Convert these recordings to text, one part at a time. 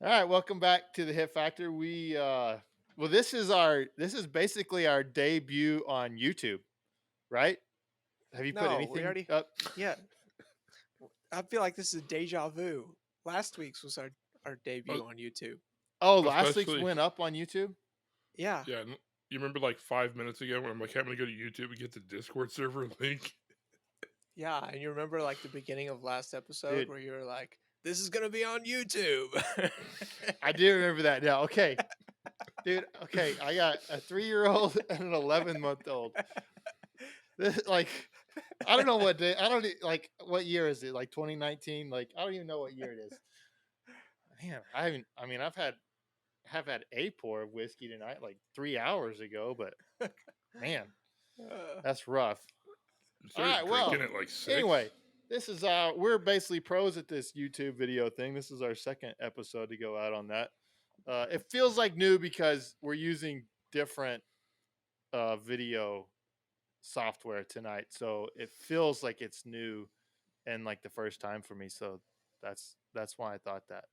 All right, welcome back to the Hit Factor. This is basically our debut on YouTube, right? Have you put No, we anything already. up? Yeah, I feel like this is deja vu. Last week's was our Uh, debut on YouTube. Oh, last week's Especially, went up on YouTube. Yeah, yeah. You remember like 5 minutes ago when I'm like having to go to YouTube and get the Discord server link? yeah, and you remember like the beginning of last episode Dude, where you were like, "This is gonna be on YouTube." I do remember that now. Okay, dude. Okay, I got a 3-year-old and an 11-month-old. Like, I don't know what day. I don't like what year is it? Like 2019. Like, I don't even know what year it is. Man, I haven't. I mean, have had a pour of whiskey tonight, like 3 hours ago. But man, Uh, that's rough. You All started right, well, drinking at like anyway, 6. this is we're basically pros at this YouTube video thing. This is our second episode to go out on that. It feels like new because we're using different video software tonight, so it feels like it's new and like the first time for me. So that's why I thought that.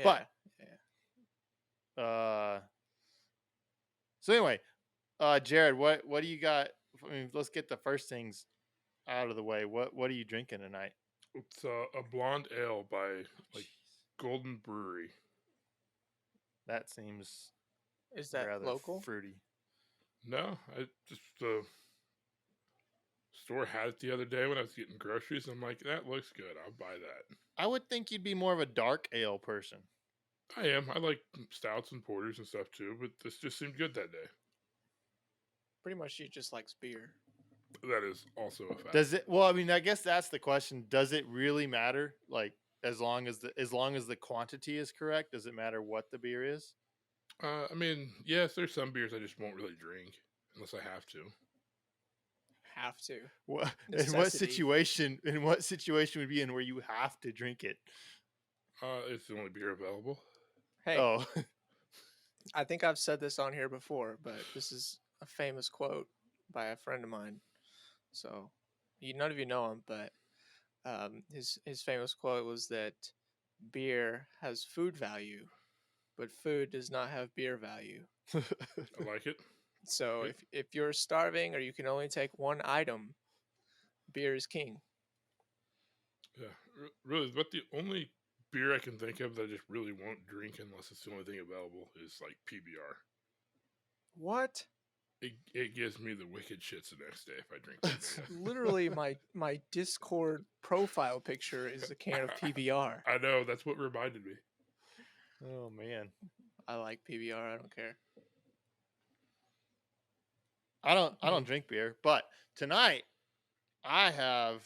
But yeah, yeah. uh, so anyway, Jared, what do you got? I mean, let's get the first things out of the way. What are you drinking tonight? It's a blonde ale by like Jeez. Golden Brewery. That seems Is that rather local? fruity. No, I just the store had it the other day when I was getting groceries. I'm like, that looks good. I'll buy that. I would think you'd be more of a dark ale person. I am. I like stouts and porters and stuff too, but this just seemed good that day. Pretty much, she just likes beer. That is also a fact. Does it? Well, I mean, I guess that's the question. Does it really matter? Like, as long as the quantity is correct, does it matter what the beer is? I mean, yes, there's some beers I just won't really drink unless I have to. Have to What in what necessity. situation? In what situation would be in where you have to drink it? It's the only beer available. Hey, Oh, I think I've said this on here before, but this is a famous quote by a friend of mine. So, none of you know him, but his famous quote was that beer has food value, but food does not have beer value. I like it. So Yep. if you're starving or you can only take one item, beer is king. Yeah, really. But the only beer I can think of that I just really won't drink unless it's the only thing available is like PBR. What? It gives me the wicked shits the next day if I drink that. Literally, my Discord profile picture is a can of PBR. I know, that's what reminded me. oh man. I like PBR. I don't care. I don't drink beer, but tonight I have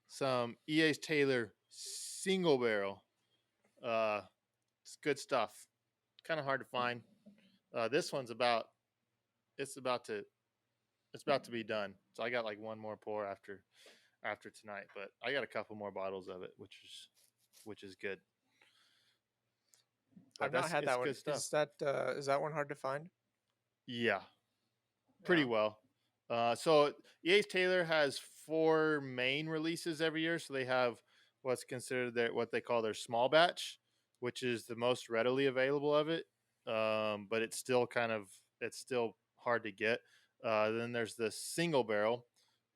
some EA's Taylor single barrel. It's good stuff. Kind of hard to find. This one's it's about to it's about to be done. So I got like one more pour after tonight, but I got a couple more bottles of it, which is good. But I've not had that one. good stuff. Is that one hard to find? Yeah, pretty Yeah. well. So EA's Taylor has 4 main releases every year. So they have what's considered what they call their small batch, which is the most readily available of it. But it's still it's still hard to get. Then there's the single barrel,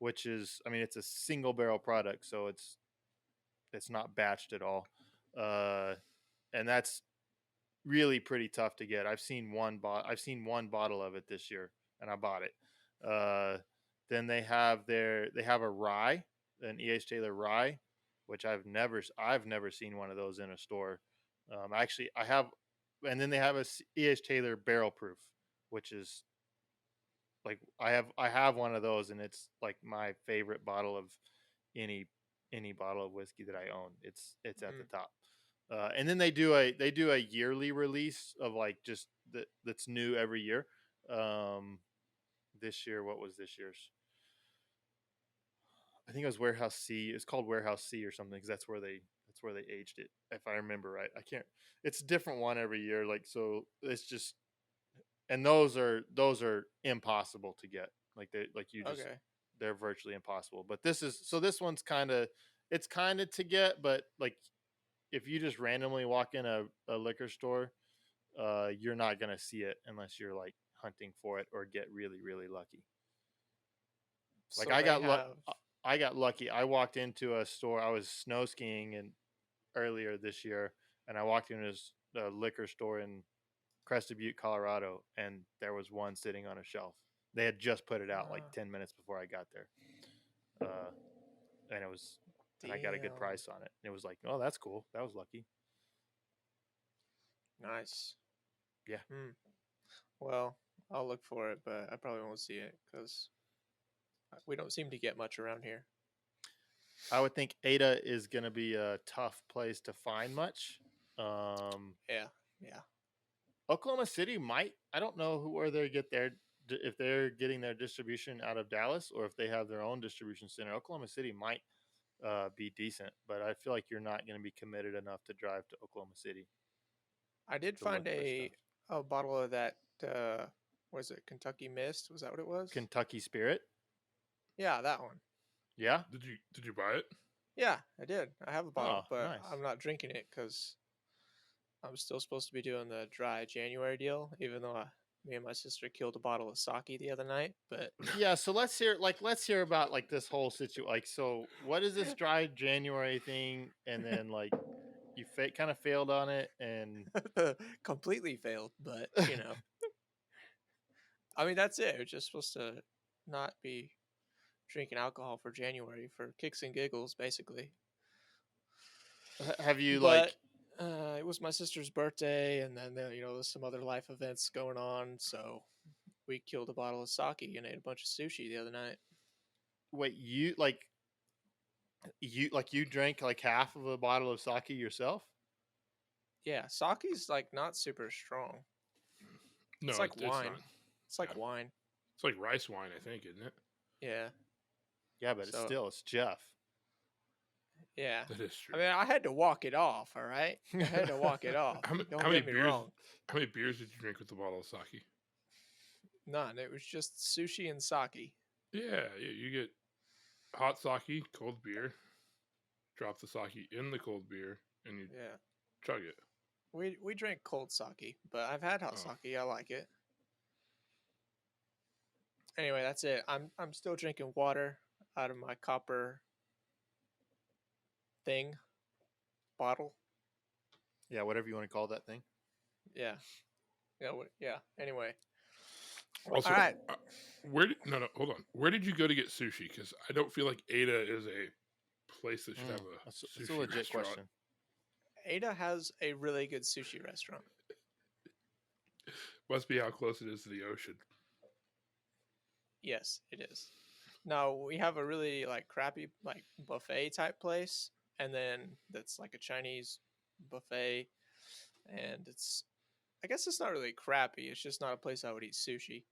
which is, I mean, it's a single barrel product, so it's not batched at all, and that's really pretty tough to get. I've seen one bottle of it this year, and I bought it. Then they have a rye, an E.H. Taylor rye, which I've never seen one of those in a store. Actually, I have, and then they have a E.H. Taylor barrel proof, which is like I have one of those, and it's like my favorite bottle of any bottle of whiskey that I own. It's at the top. And then they do a yearly release of like just that's new every year. This year, what was this year's? I think it was Warehouse C. It's called Warehouse C or something because that's where they aged it. If I remember right, I can't. It's a different one every year. Like, so it's just, and those are impossible to get. Like you just, Okay. they're virtually impossible. But this one's kind of, it's kind of to get, but like if you just randomly walk in a liquor store, you're not gonna see it unless you're like hunting for it or get really really lucky. Like So they have. I got lucky. I walked into a store. I was snow skiing and earlier this year, and I walked into a liquor store in Crested Butte, Colorado, and there was one sitting on a shelf. They had just put it out like Uh, 10 minutes before I got there, uh, and it was, and I got a good damn. price on it. It was like, oh, that's cool. That was lucky. Nice. Yeah. Well, I'll look for it, but I probably won't see it because we don't seem to get much around here. I would think Ada is going to be a tough place to find much. Yeah. Oklahoma City might. I don't know where they get their, if they're getting their distribution out of Dallas or if they have their own distribution center. Oklahoma City might be decent, but I feel like you're not going to be committed enough to drive to Oklahoma City I did to look find for a stuff. a bottle of that. Was it Kentucky Mist? Was that what it was? Kentucky Spirit. Yeah, that one. Yeah. Did you buy it? Yeah, I did. I have a bottle, Oh, but nice. I'm not drinking it because I'm still supposed to be doing the dry January deal, even though me and my sister killed a bottle of sake the other night. But Yeah, so let's hear about like this whole situation. Like, so what is this dry January thing? And then like you kind of failed on it, and completely failed. But I mean that's it. We're just supposed to not be drinking alcohol for January for kicks and giggles, basically. have you But it was my sister's birthday, and then there's some other life events going on, so we killed a bottle of sake and ate a bunch of sushi the other night. wait, you drank like half of a bottle of sake yourself? Yeah, sake's like not super strong. No, It's like it's wine. not. It's like Yeah. wine. It's like rice wine, I think, isn't it? Yeah. Yeah, but it's Jeff. Yeah. That is true. I mean, I had to walk it off. All right, I had to walk it off. How Don't many get me beers? wrong. How many beers did you drink with the bottle of sake? None. It was just sushi and sake. Yeah, you get hot sake, cold beer, drop the sake in the cold beer, and you chug it. We drank cold sake, but I've had hot sake. I like it. Anyway, that's it. I'm still drinking water out of my copper thing bottle. Yeah, whatever you want to call that thing. Yeah. Anyway. Also, all right. Hold on. Where did you go to get sushi? Because I don't feel like Ada is a place that should have a That's sushi a legit restaurant. question. Ada has a really good sushi restaurant. Must be how close it is to the ocean. Yes, it is. No, we have a really like crappy like buffet type place, and then that's like a Chinese buffet, and I guess it's not really crappy. It's just not a place I would eat sushi.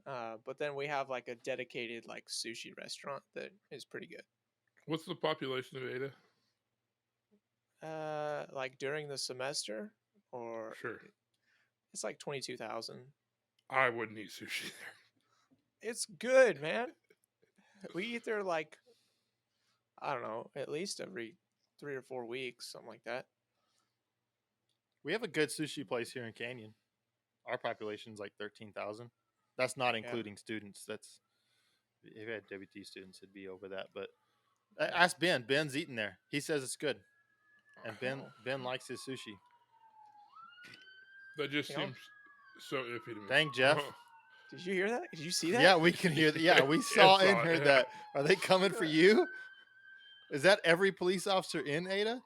But then we have like a dedicated like sushi restaurant that is pretty good. What's the population of Ada? Like during the semester, or Sure. It's like 22,000. I wouldn't eat sushi there. It's good, man. We eat there like, I don't know, at least every 3 or 4 weeks, something like that. We have a good sushi place here in Canyon. Our population's like 13,000. That's not including students. That's, if you had WT students, it'd be over that. But ask Ben. Ben's eating there. He says it's good, and Ben likes his sushi. That just seems so iffy to me. Dang, Jeff. Oh. Did you hear that? Did you see that? Yeah, we can hear that. Yeah, we saw and heard that. Are they coming for you? Is that every police officer in Ada?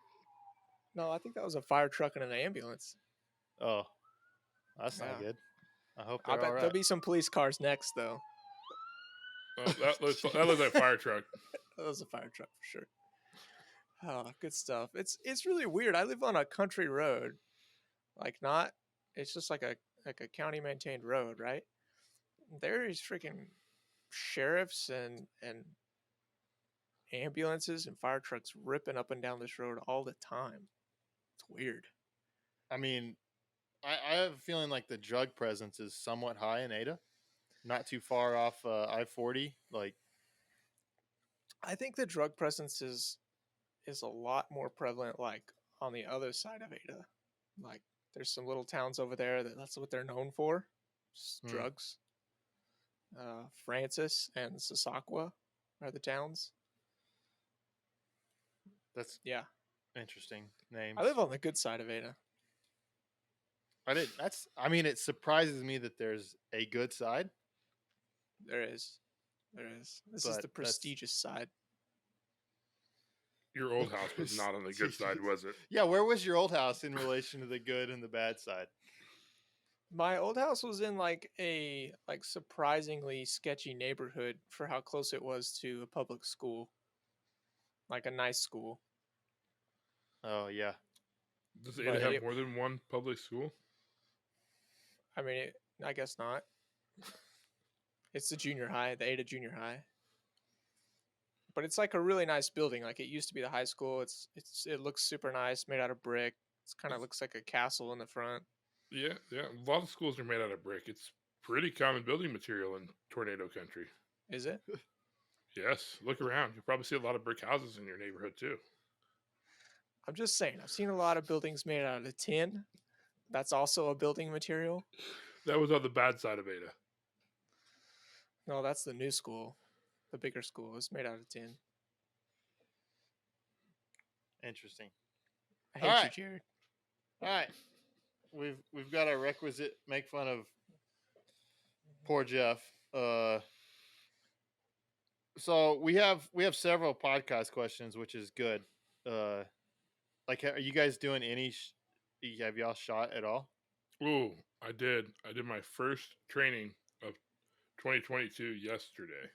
No, I think that was a fire truck and an ambulance. Oh, that's not good. I hope I they're bet all right. there'll be some police cars next, though. Oh, that was that fire truck. That was a fire truck for sure. Oh, good stuff. It's really weird. I live on a country road, it's just like a county maintained road, right? There is freaking sheriffs and ambulances and fire trucks ripping up and down this road all the time. It's weird. I mean, I have a feeling like the drug presence is somewhat high in Ada, not too far off I-40. Like, I think the drug presence is a lot more prevalent, like on the other side of Ada. Like, there's some little towns over there that's what they're known for, just Hmm. drugs. Francis and Sasakwa are the towns. That's Yeah, interesting names. I live on the good side of Ada. I didn't. That's. I mean, it surprises me that there's a good side. There is. This is But the that's- prestigious side. Your old house was not on the good side, was it? Yeah, where was your old house in relation to the good and the bad side? My old house was in like a surprisingly sketchy neighborhood for how close it was to a public school. Like a nice school. Oh yeah. Does But Ada have it- more than one public school? I mean, I guess not. It's the junior high, the Ada Junior High. But it's like a really nice building. Like it used to be the high school. It looks super nice, made out of brick. It kind of looks like a castle in the front. Yeah. A lot of schools are made out of brick. It's pretty common building material in tornado country. Is it? Yes, look around. You'll probably see a lot of brick houses in your neighborhood too. I'm just saying. I've seen a lot of buildings made out of tin. That's also a building material. That was on the bad side of Ada. No, that's the new school. The bigger school is made out of tin. Interesting. I hate Alright. you, Jared. All right, we've got our requisite make fun of poor Jeff. So we have several podcast questions, which is good. Like, are you guys doing any? Have y'all shot at all? Ooh, I did. I did my first training of 2022 yesterday.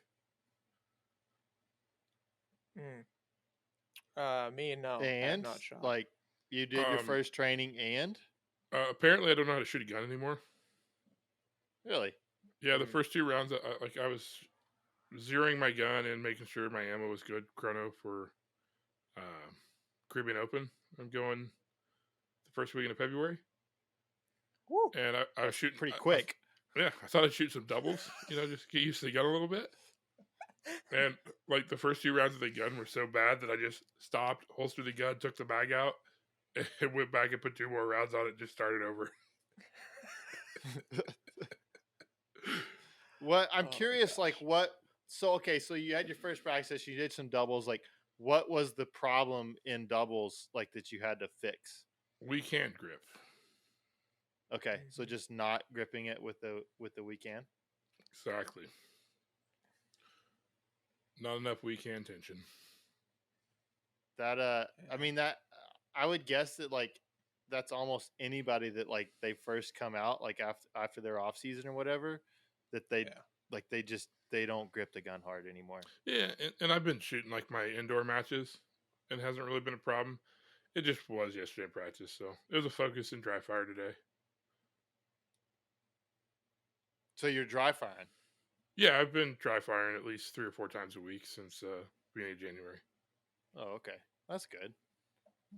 Me and no, I have And not shot. like, you did your Um, first training, and Apparently, I don't know how to shoot a gun anymore. really, Yeah, the first 2 rounds, I was zeroing my gun and making sure my ammo was good. Chrono for Caribbean Open. I'm going the first weekend of February, Woo. and I was shooting pretty quick. I thought I'd shoot some doubles. Just get used to the gun a little bit. And like the first 2 rounds of the gun were so bad that I just stopped, holstered the gun, took the mag out, and went back and put 2 more rounds on it. And just started over. What I'm Oh my curious, like, what? So okay, so you had your first practice, you did some doubles. Like, what was the problem in doubles, like, that you had to fix? We can't grip. Okay, so just not gripping it with the weekend. Exactly. Not enough weekend tension. That I mean, that I would guess that, like, that's almost anybody that, like, they first come out, like, after their off season or whatever, that they Yeah. like they don't grip the gun hard anymore. Yeah, and I've been shooting like my indoor matches, and it hasn't really been a problem. It just was yesterday in practice, so it was a focus in dry fire today. So you're dry firing. Yeah, I've been dry firing at least 3 or 4 times a week since beginning of January. Oh, okay, that's good.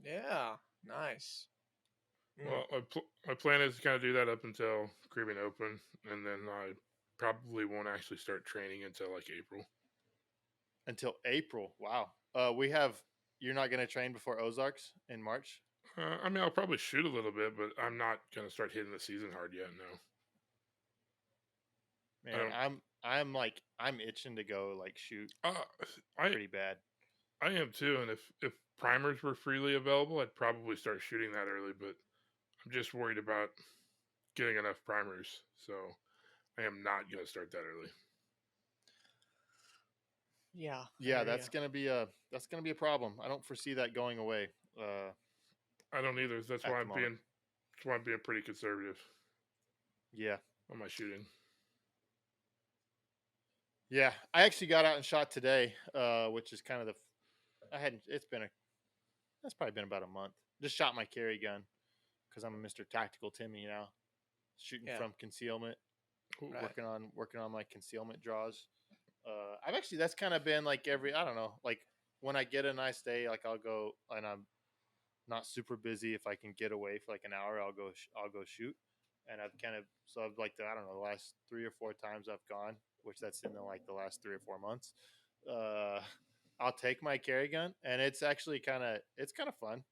Yeah, nice. Well, my plan is to kind of do that up until Caribbean Open, and then I probably won't actually start training until like April. Until April. Wow. You're not going to train before Ozarks in March? I mean, I'll probably shoot a little bit, but I'm not going to start hitting the season hard yet, no. Man, I'm itching to go, like, shoot I pretty bad. I am too, and if primers were freely available, I'd probably start shooting that early, but I'm just worried about getting enough primers, so I am not going to start that early. Yeah. Yeah, that's gonna be a problem. I don't foresee that going away. I don't either. That's At why the I'm moment. being pretty conservative Yeah, on my shooting. yeah. I actually got out and shot today, which is kind of that's probably been about a month. Just shot my carry gun because I'm a Mr. Tactical Timmy now, shooting Yeah. from concealment, Cool. Right. working on my concealment draws. That's kind of been like I don't know, like, when I get a nice day, like, I'll go, and I'm not super busy. If I can get away for like an hour, I'll go shoot. And I've like, I don't know, the last 3 or 4 times I've gone, which that's in the last 3 or 4 months. I'll take my carry gun, and it's actually kind of fun.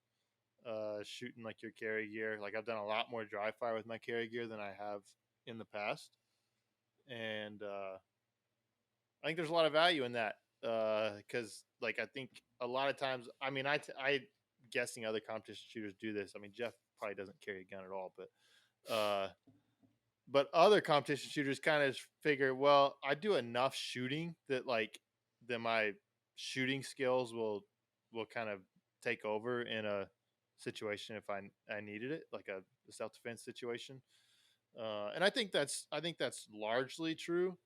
shooting like your carry gear. Like I've done a lot more dry fire with my carry gear than I have in the past, and I think there's a lot of value in that because like I think a lot of times, I mean, I guessing other competition shooters do this. I mean, Jeff probably doesn't carry a gun at all, but other competition shooters kind of figure, well, I do enough shooting that like that my shooting skills will kind of take over in a situation if I needed it, like a self defense situation. And I think that's largely true,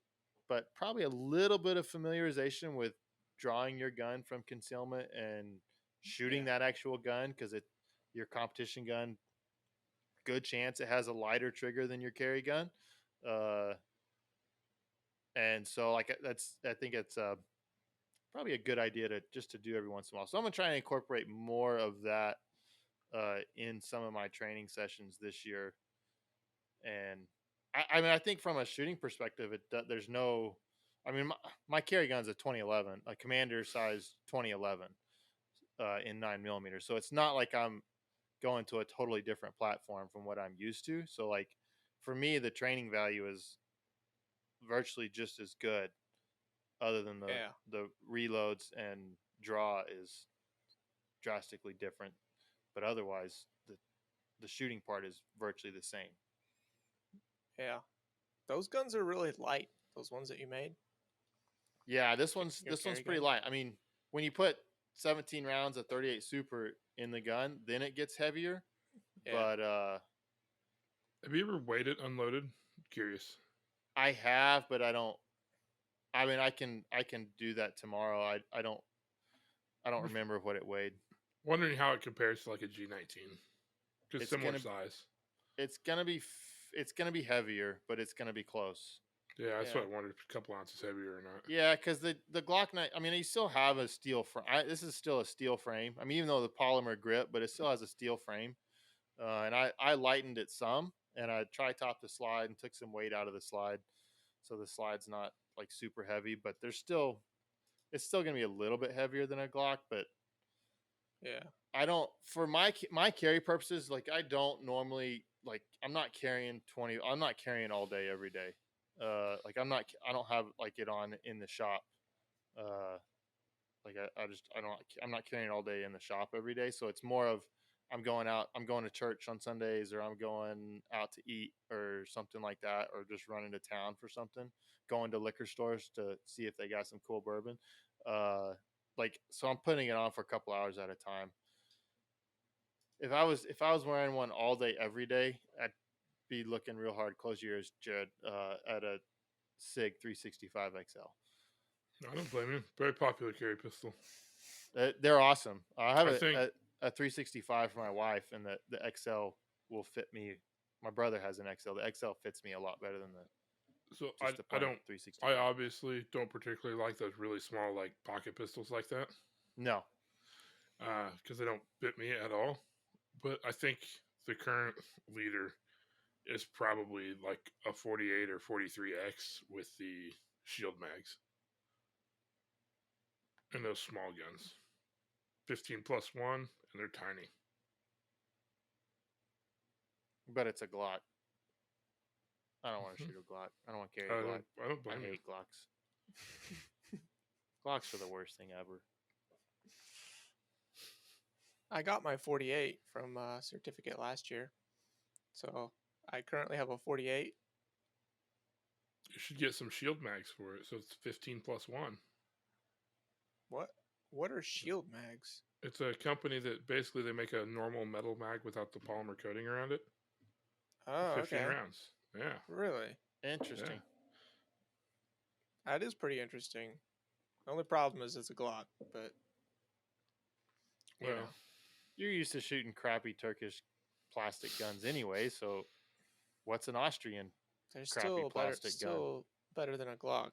but probably a little bit of familiarization with drawing your gun from concealment and shooting Yeah. that actual gun because it your competition gun, good chance it has a lighter trigger than your carry gun. Uh, and so like that's I think it's probably a good idea to just to do every once in a while. So I'm gonna try and incorporate more of that in some of my training sessions this year. And I mean I think from a shooting perspective, there's no. I mean my carry gun's a 2011, a commander size 2011 in 9 millimeters. So it's not like I'm going to a totally different platform from what I'm used to. So like for me, the training value is virtually just as good, other than Yeah. the reloads and draw is drastically different. But otherwise, the shooting part is virtually the same. Yeah. Those guns are really light. Those ones that you made. Yeah, Your this one's carry pretty gun. light. I mean, when you put 17 rounds of 38 super in the gun, then it gets heavier. Yeah. But Have you ever weighed it unloaded? Curious. I have, but I don't. I mean, I can do that tomorrow. I don't remember what it weighed. Wondering how it compares to like a G19. Just It's similar gonna size. it's gonna be it's gonna be heavier, but it's gonna be close. Yeah, that's Yeah. what I wondered. If a couple ounces heavier or not. Yeah, because the Glock 9. I mean, you still have a steel frame. This is still a steel frame. I mean, even though the polymer grip, but it still has a steel frame. And I lightened it some, and I tri-topped the slide and took some weight out of the slide, so the slide's not like super heavy. But it's still gonna be a little bit heavier than a Glock, but Yeah. I don't for my carry purposes. Like I don't normally like I'm not carrying 20. I'm not carrying all day every day. Like I don't have like it on in the shop. Uh, like I'm not carrying all day in the shop every day. So it's more of I'm going out. I'm going to church on Sundays, or I'm going out to eat or something like that, or just running to town for something. Going to liquor stores to see if they got some cool bourbon. Like so I'm putting it on for a couple hours at a time. If I was wearing one all day every day, I'd be looking real hard. Close your ears, Jared. At a Sig 365 XL. I don't blame you. Very popular carry pistol. They're awesome. I have I think a 365 for my wife, and the XL will fit me. My brother has an XL. The XL fits me a lot better than so. just the I plain don't. 365. I obviously don't particularly like those really small like pocket pistols like that. No, Because they don't fit me at all. But I think the current leader is probably like a 48 or 43X with the shield mags and those small guns. 15+1, and they're tiny. but it's a Glock. I don't want to shoot a Glock. I don't want to carry a Glock. I don't I blame you. hate Glocks. Glocks are the worst thing ever. I got my 48 from certificate last year. So I currently have a 48. You should get some shield mags for it, so it's 15+1. What are shield mags? It's a company that basically they make a normal metal mag without the polymer coating around it. Oh, 15 okay. rounds. Yeah. Really? Interesting. That is pretty interesting. The only problem is it's a Glock, but you Well, know. You're used to shooting crappy Turkish plastic guns anyway, so what's an Austrian They're crappy still plastic gun? better than a Glock,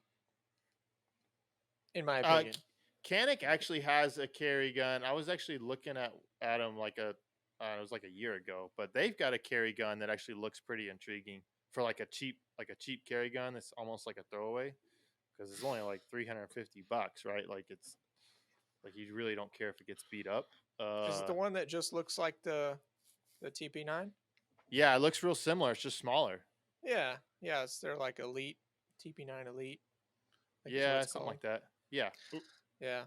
in my Uh, opinion. Canik actually has a carry gun. I was actually looking at them like it was like a year ago, but they've got a carry gun that actually looks pretty intriguing for like a cheap carry gun. That's almost like a throwaway because it's only like $350, right? Like Like you really don't care if it gets beat up. Is it the one that just looks like the TP9? Yeah, it looks real similar. It's just smaller. Yeah, yeah. It's their like Elite TP9 Elite. I think is what Yeah, it's something called. like that. Yeah. Yeah.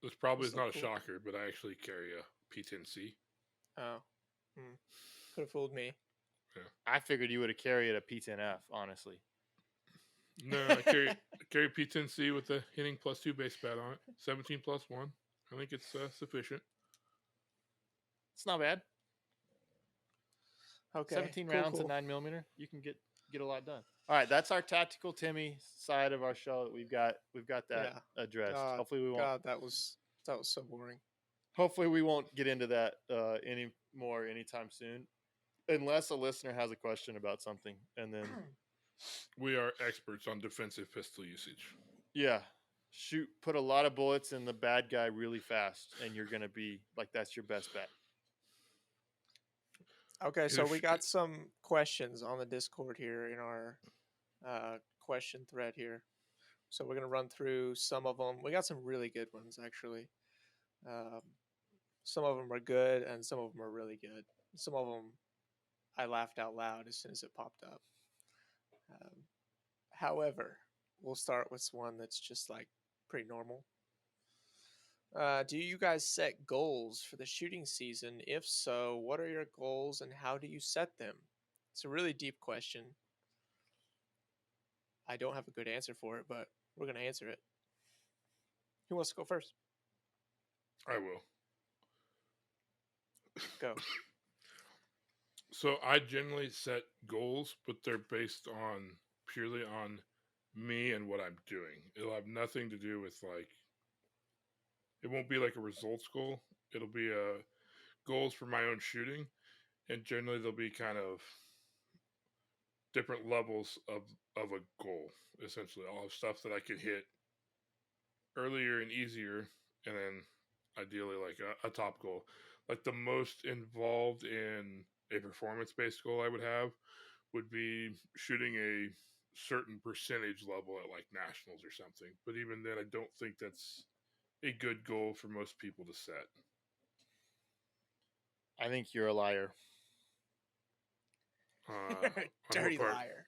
This probably Those is look not a cool. shocker, but I actually carry a P10C. Oh, could have fooled me. I figured you would have carried a P10F, honestly. No, I carry P10C with the hitting +2 base bat on it. 17 +1. I think it's sufficient. It's not bad. Okay. 17 cool, rounds cool. and 9mm. You can get a lot done. All right, that's our tactical Timmy side of our show. We've got that addressed. God, Hopefully we won't. God, that was so boring. Hopefully we won't get into that anymore anytime soon, unless a listener has a question about something, and then We are experts on defensive pistol usage. yeah, put a lot of bullets in the bad guy really fast, and you're gonna be like that's your best bet. Okay, so we got some questions on the Discord here in our question thread here. So we're gonna run through some of them. We got some really good ones actually. Some of them are good, and some of them are really good. Some of them I laughed out loud as soon as it popped up. However, we'll start with one that's just like pretty normal. Do you guys set goals for the shooting season? If so, what are your goals and how do you set them? It's a really deep question. I don't have a good answer for it, but we're going to answer it. Who wants to go first? I will. Go. So I generally set goals, but they're based on purely on me and what I'm doing. It'll have nothing to do with like, it won't be like a results goal. It'll be goals for my own shooting, and generally they'll be kind of different levels of a goal. Essentially, I'll have stuff that I can hit earlier and easier, and then ideally like a top goal. Like the most involved in a performance-based goal I would have would be shooting a certain percentage level at like nationals or something. But even then, I don't think that's a good goal for most people to set. I think you're a liar. Dirty liar.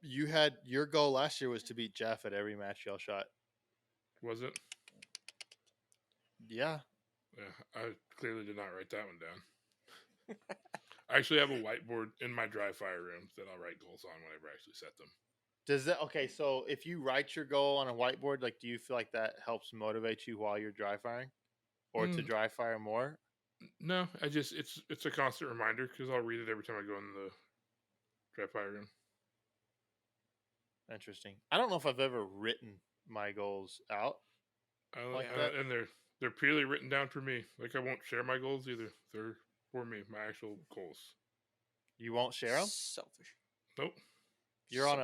You had your goal last year was to beat Jeff at every match y'all shot. Was it? Yeah. Yeah, I clearly did not write that one down. I actually have a whiteboard in my dry fire room that I'll write goals on whenever I actually set them. Does that okay? So if you write your goal on a whiteboard, like, do you feel like that helps motivate you while you're dry firing, or to dry fire more? No, it's a constant reminder because I'll read it every time I go in the dry fire room. Interesting. I don't know if I've ever written my goals out like that, and they're purely written down for me. Like I won't share my goals either. They're for me, my actual goals. You won't share them? Selfish. Nope. You're on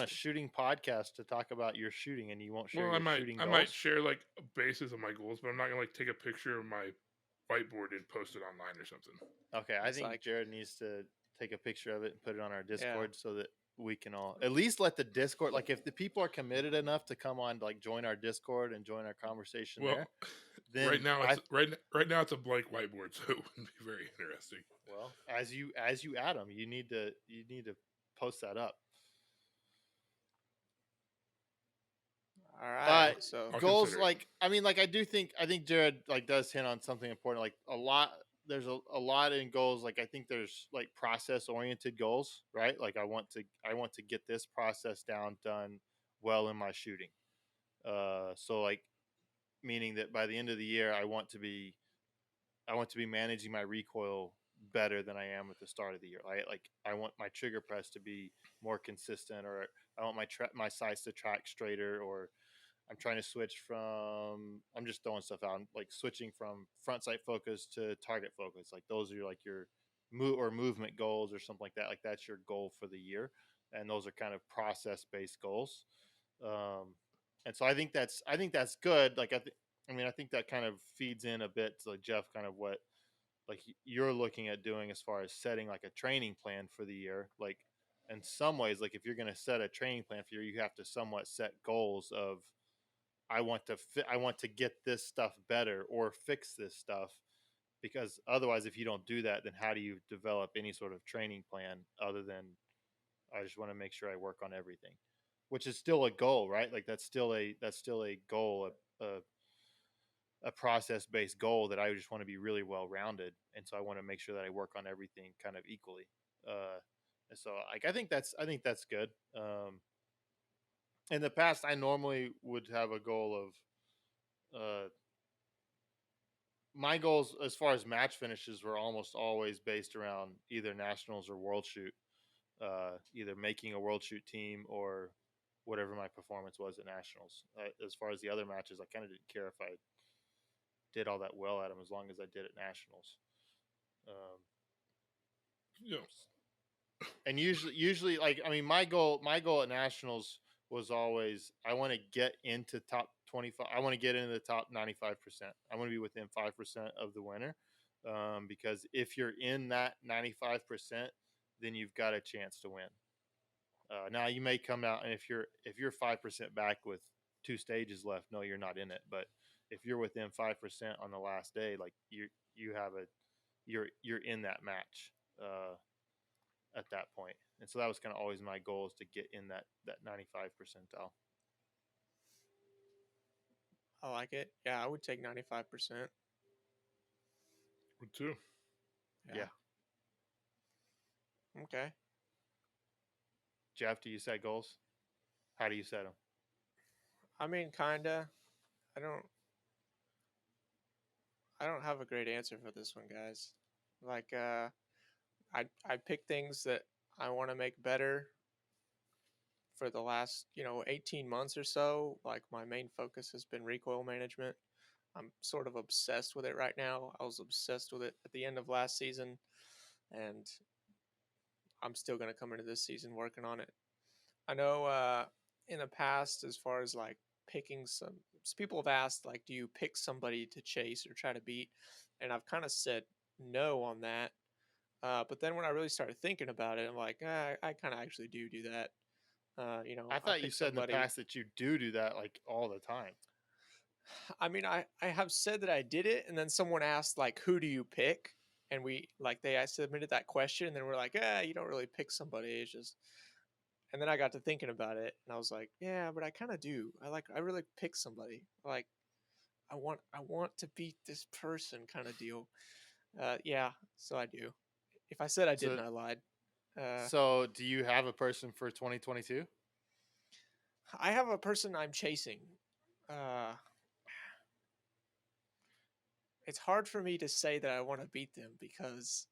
a shooting podcast to talk about your shooting, and you won't share your shooting goals? I might share like basis of my goals, but I'm not gonna like take a picture of my whiteboard and post it online or something. Okay, I think Jared needs to take a picture of it and put it on our Discord so that we can all at least let the Discord, like if the people are committed enough to come on, like join our Discord and join our conversation there. Then right now it's a blank whiteboard, so it wouldn't be very interesting. Well, as you add them, you need to post that up. All right. So goals, like I think Jared like does hint on something important. Like there's a lot in goals. Like I think there's like process oriented goals, right? Like I want to get this process done well in my shooting. So like meaning that by the end of the year, I want to be managing my recoil better than I am at the start of the year. Like I want my trigger press to be more consistent, or I want my sights to track straighter, or I'm trying to switch from, I'm just throwing stuff out, like switching from front sight focus to target focus. Like those are like your movement goals or something like that. Like that's your goal for the year. And those are kind of process based goals. And so I think that's good. Like, I think that kind of feeds in a bit to like Jeff, kind of what like you're looking at doing as far as setting like a training plan for the year. Like in some ways, like if you're going to set a training plan for the year, you have to somewhat set goals of I want to get this stuff better or fix this stuff, because otherwise, if you don't do that, then how do you develop any sort of training plan other than I just want to make sure I work on everything, which is still a goal, right? Like that's still a goal, a process based goal that I just want to be really well rounded, and so I want to make sure that I work on everything kind of equally. And so like I think that's good. In the past, I normally would have a goal of my goals as far as match finishes were almost always based around either nationals or world shoot, either making a world shoot team or whatever my performance was at nationals. As far as the other matches, I kind of didn't care if I did all that well at them as long as I did at nationals. Um, Yeah. and usually, like I mean, my goal at nationals was always I want to get into top 25. I want to get into the top 95%. I want to be within 5% of the winner, because if you're in that 95%, then you've got a chance to win. Now you may come out, and if you're 5% back with two stages left, no, you're not in it. But if you're within 5% on the last day, like you have a you're in that match at that point. And so that was kind of always my goal, is to get in that 95 percentile. I like it. Yeah, I would take 95%. Me too. Yeah. Okay. Jeff, do you set goals? How do you set them? I mean, kinda. I don't. I don't have a great answer for this one, guys. Like, I pick things that I want to make better for the last 18 months or so. Like, my main focus has been recoil management. I'm sort of obsessed with it right now. I was obsessed with it at the end of last season, and I'm still going to come into this season working on it. I know in the past, as far as like picking some people have asked, like, do you pick somebody to chase or try to beat? And I've kind of said no on that. But then when I really started thinking about it, I'm like, I kind of actually do that. I I thought you pick said in the somebody. past that you do that like all the time. I mean, I have said that I did it, and then someone asked, like, who do you pick? And I submitted that question, and then we're like, you don't really pick somebody. It's just, and then I got to thinking about it, and I was like, yeah, but I kind of do. I really pick somebody. Like, I want to beat this person, kind of deal. Yeah, so I do. If I said I So didn't, I lied. Uh, so do you have a person for 2022? I have a person I'm chasing. Uh, it's hard for me to say that I want to beat them because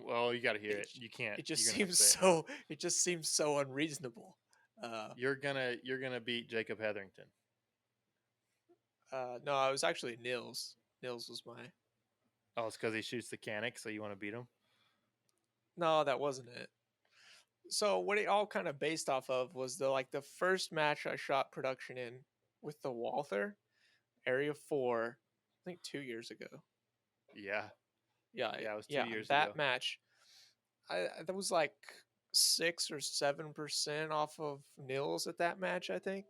Well, you got to hear it it. You can't. it just You're gonna have to seems say it now. it just seems so unreasonable. Uh, You're gonna beat Jacob Hetherington. no, it was actually Nils. Nils was my Oh, it's because he shoots the canic, so you want to beat him? no, that wasn't it. So what it all kind of based off of was the first match I shot production in with the Walther Area 4, I think 2 years ago. Yeah, Yeah, yeah. It was 2 yeah, years that ago. match. That was like 6 or 7% off of Nils at that match, I think.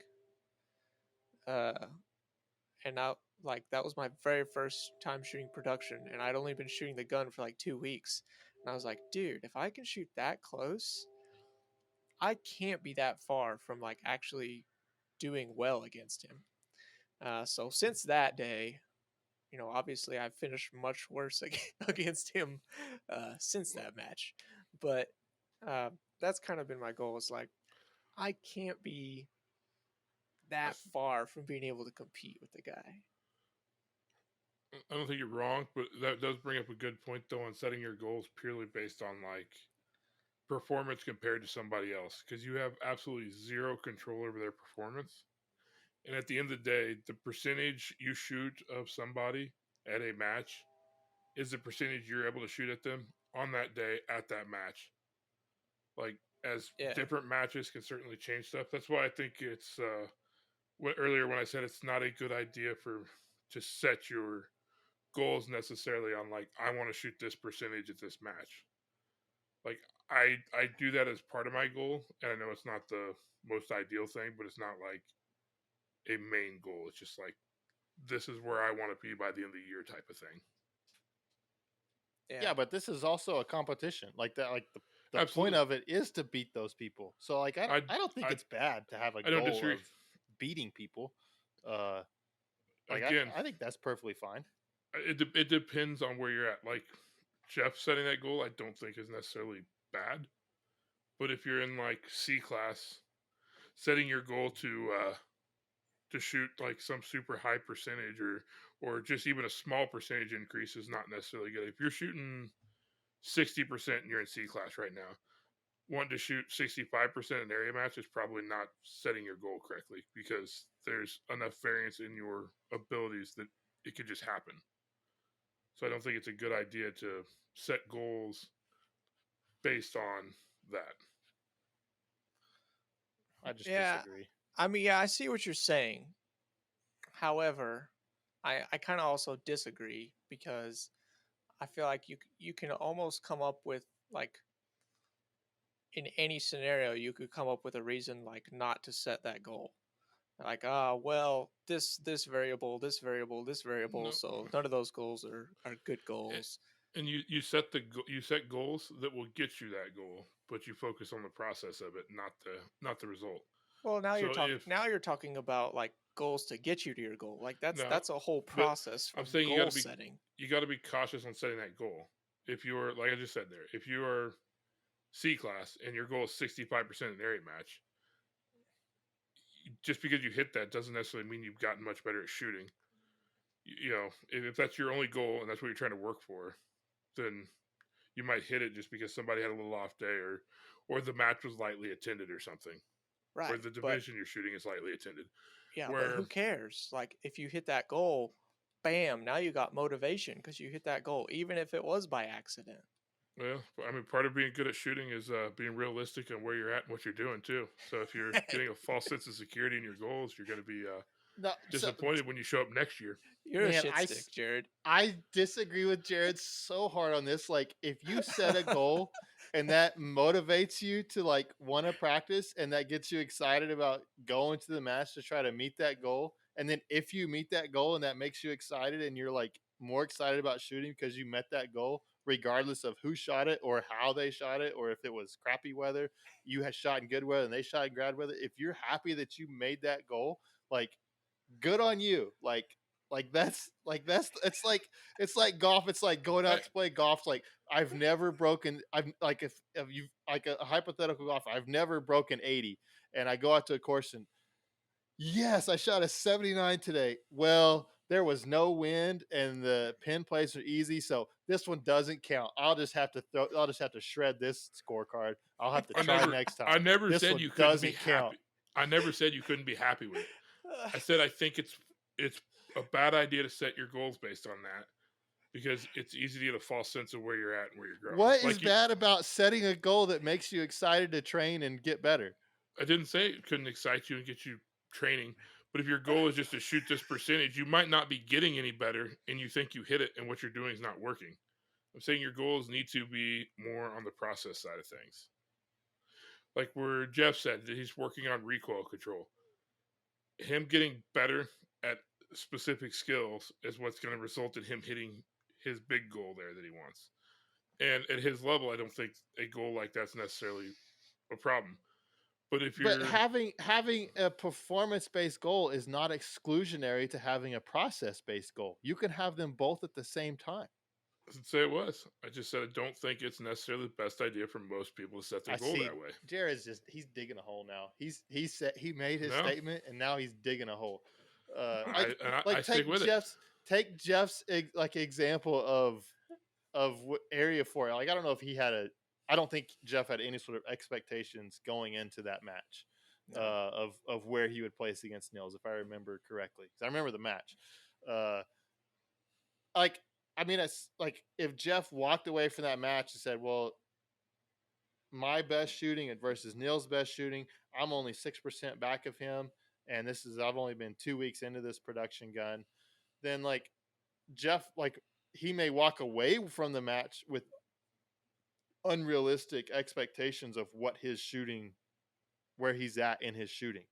Uh, and I like that was my very first time shooting production, and I'd only been shooting the gun for like 2 weeks, and I was like, dude, if I can shoot that close, I can't be that far from like actually doing well against him. So since that day, obviously I've finished much worse against him since that match. But uh, that's kind of been my goal. It's like I can't be that far from being able to compete with the guy. I don't think you're wrong, but that does bring up a good point though on setting your goals purely based on like performance compared to somebody else, because you have absolutely zero control over their performance. And at the end of the day, the percentage you shoot of somebody at a match is the percentage you're able to shoot at them on that day at that match. Like, as Yeah, different matches can certainly change stuff. That's why I think it's earlier when I said it's not a good idea to set your goals necessarily on like I want to shoot this percentage at this match. Like I do that as part of my goal, and I know it's not the most ideal thing, but it's not like a main goal. It's just like, this is where I want to be by the end of the year type of thing. Yeah, but this is also a competition. Like that, like the point Absolutely. of it is to beat those people. So like I don't think I, it's bad to have a I don't goal disagree. of beating people. Uh like Again, I think that's perfectly fine. it depends on where you're at. Like Jeff setting that goal, I don't think is necessarily bad. But if you're in like C class, setting your goal to shoot like some super high percentage or just even a small percentage increase is not necessarily good. If you're shooting 60% and you're in C class right now, wanting to shoot 65% in area match is probably not setting your goal correctly, because there's enough variance in your abilities that it could just happen. So I don't think it's a good idea to set goals based on that. I just Yeah, disagree. I mean, yeah, I see what you're saying. However, I kind of also disagree because I feel like you can almost come up with like in any scenario you could come up with a reason like not to set that goal. Like well this variable, this variable, this variable, No, so none of those goals are good A- goals. and you set goals that will get you that goal, but you focus on the process of it, not the result. Well, So if now you're talking about like goals to get you to your goal. Like no, that's a whole but process I'm from saying goal setting. you got to be cautious on setting that goal. If you're, like I just said there, if you are C class and your goal is 65% in area match, just because you hit that doesn't necessarily mean you've gotten much better at shooting. You know, if that's your only goal and that's what you're trying to work for, then you might hit it just because somebody had a little off day, or the match was lightly attended or something, or Right. the But division you're shooting is lightly attended. yeah, but Where who cares? Like if you hit that goal, bam, now you got motivation because you hit that goal, even if it was by accident. well, I mean, part of being good at shooting is being realistic on where you're at and what you're doing too. So if you're getting a false sense of security in your goals, you're going to be No, so disappointed when you show up next year. You're a man, shit stick, Jared. I disagree with Jared so hard on this. Like, if you set a goal and that motivates you to like want to practice and that gets you excited about going to the match to try to meet that goal, and then if you meet that goal and that makes you excited and you're like more excited about shooting because you met that goal, regardless of who shot it or how they shot it, or if it was crappy weather, you had shot in good weather and they shot in bad weather. If you're happy that you made that goal, like good on you. That's it's like golf. It's like going I, out to play golf. Like I've never broken. I've like if you like a hypothetical golf. I've never broken 80, and I go out to a course and yes, I shot a 79 today. Well, there was no wind and the pin plays are easy, so this one doesn't count. I'll just have to throw. I'll just have to shred this scorecard. I'll have to try next I time. never This said one you couldn't be doesn't count. happy. I never said you couldn't be happy with it. I said I think it's a bad idea to set your goals based on that, because it's easy to get a false sense of where you're at and where you're growing. What is Like bad about setting a goal that makes you excited to train and get better? I didn't say it couldn't excite you and get you training, but if your goal is just to shoot this percentage, you might not be getting any better, and you think you hit it, and what you're doing is not working. I'm saying your goals need to be more on the process side of things. Like where Jeff said that he's working on recoil control. Him getting better at specific skills is what's going to result in him hitting his big goal there that he wants. And at his level, I don't think a goal like that's necessarily a problem. But if But you're having a performance based goal is not exclusionary to having a process based goal. You can have them both at the same time. I didn't say it was. I just said I don't think it's necessarily the best idea for most people to set their I goal see that way. Jared's just he's digging a hole now. He made his No, statement and now he's digging a hole. I stick with it. Take Jeff's like example of area for it. Like I don't know if he had a. I don't think Jeff had any sort of expectations going into that match No. of where he would place against Nils, if I remember correctly. 'Cause I remember the match. Like I mean, it's like if Jeff walked away from that match and said, "Well, my best shooting versus Nils' best shooting, I'm only 6% back of him, and I've only been 2 weeks into this production gun," then like Jeff, like he may walk away from the match with unrealistic expectations of what his shooting, where he's at in his shooting.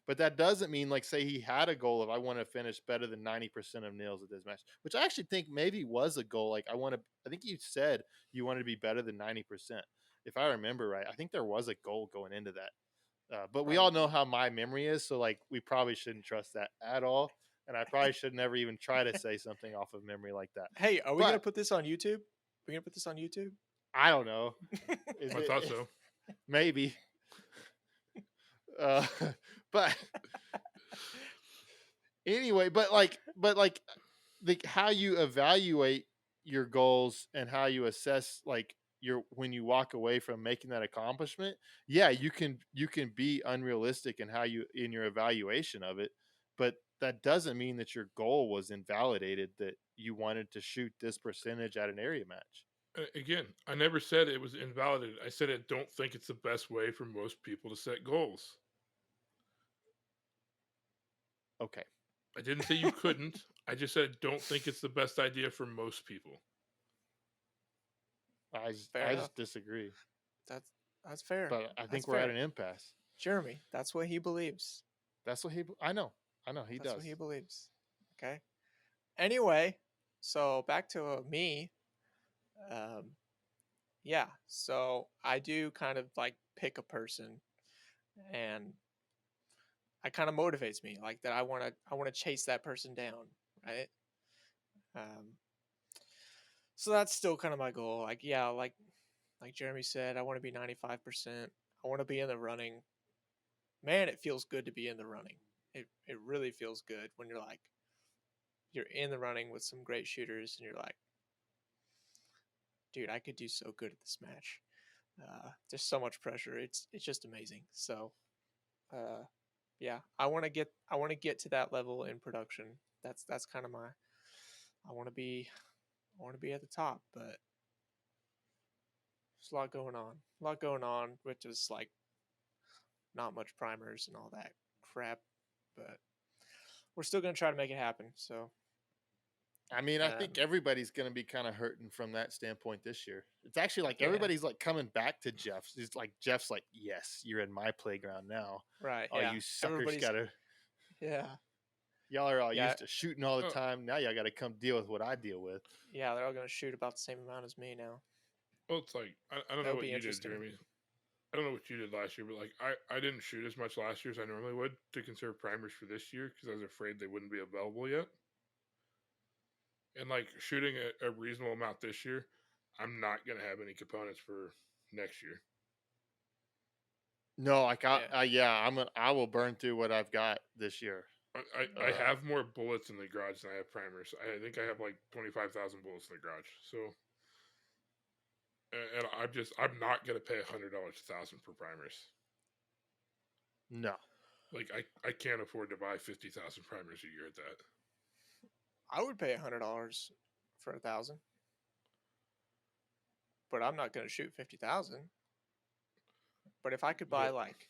But that doesn't mean, like, say he had a goal of, I want to finish better than 90% of nails at this match, which I actually think maybe was a goal. Like, I think you said you wanted to be better than 90%. If I remember right, I think there was a goal going into that. But we all know Probably. how my memory is. So, like, we probably shouldn't trust that at all. And I probably should never even try to say something off of memory like that. Hey, are we gonna But put this on YouTube? We gonna put this on YouTube? I don't know. Is I thought so. Maybe. Uh, but anyway, but how you evaluate your goals and how you assess, like, your when you walk away from making that accomplishment, yeah, you can be unrealistic in how you in your evaluation of it, but that doesn't mean that your goal was invalidated, that you wanted to shoot this percentage at an area match. Again, I never said it was invalidated. I said I don't think it's the best way for most people to set goals. Okay. I didn't say you couldn't. I just said I don't think it's the best idea for most people. Fair I enough. just disagree, That's fair. but I That's think we're at fair. an impasse. Jeremy, that's what he believes. That's what I know he That's does. what he believes. Okay. Anyway, so back to me. Um, yeah. So I do kind of like pick a person, and it kind of motivates me, like that. I want to chase that person down, right? Um, so that's still kind of my goal. Like, yeah, like Jeremy said, I want to be 95%. I want to be in the running. Man, it feels good to be in the running. It really feels good when you're in the running with some great shooters and you're like, dude, I could do so good at this match. There's so much pressure. It's just amazing. So, yeah, I want to get to that level in production. That's kind of my I want to be at the top, but there's a lot going on. A lot going on, which is like not much primers and all that crap, but we're still gonna try to make it happen. So, I mean, I think um, everybody's going to be kind of hurting from that standpoint this year. It's actually like yeah, everybody's like coming back to Jeff's. It's like Jeff's like, yes, you're in my playground now. right, Oh, yeah. you suckers Everybody's gotta. yeah, Y'all are all yeah, used to shooting all the Oh, time. Now y'all got to come deal with what I deal with. yeah. They're all gonna shoot about the same amount as me now. well, it's like I don't know That'll what be you did, interesting. Jeremy. I don't know what you did last year, but like I didn't shoot as much last year as I normally would to conserve primers for this year because I was afraid they wouldn't be available yet. And like shooting a reasonable amount this year, I'm not gonna have any components for next year. No, like Yeah, yeah, I will burn through what I've got this year. I have more bullets in the garage than I have primers. I think I have like 25,000 bullets in the garage. So, and I'm not gonna pay $100 1,000 for primers. No. Like I can't afford to buy 50,000 primers a year at that. I would pay $100 for 1,000, but I'm not gonna shoot 50,000. But if I could buy But like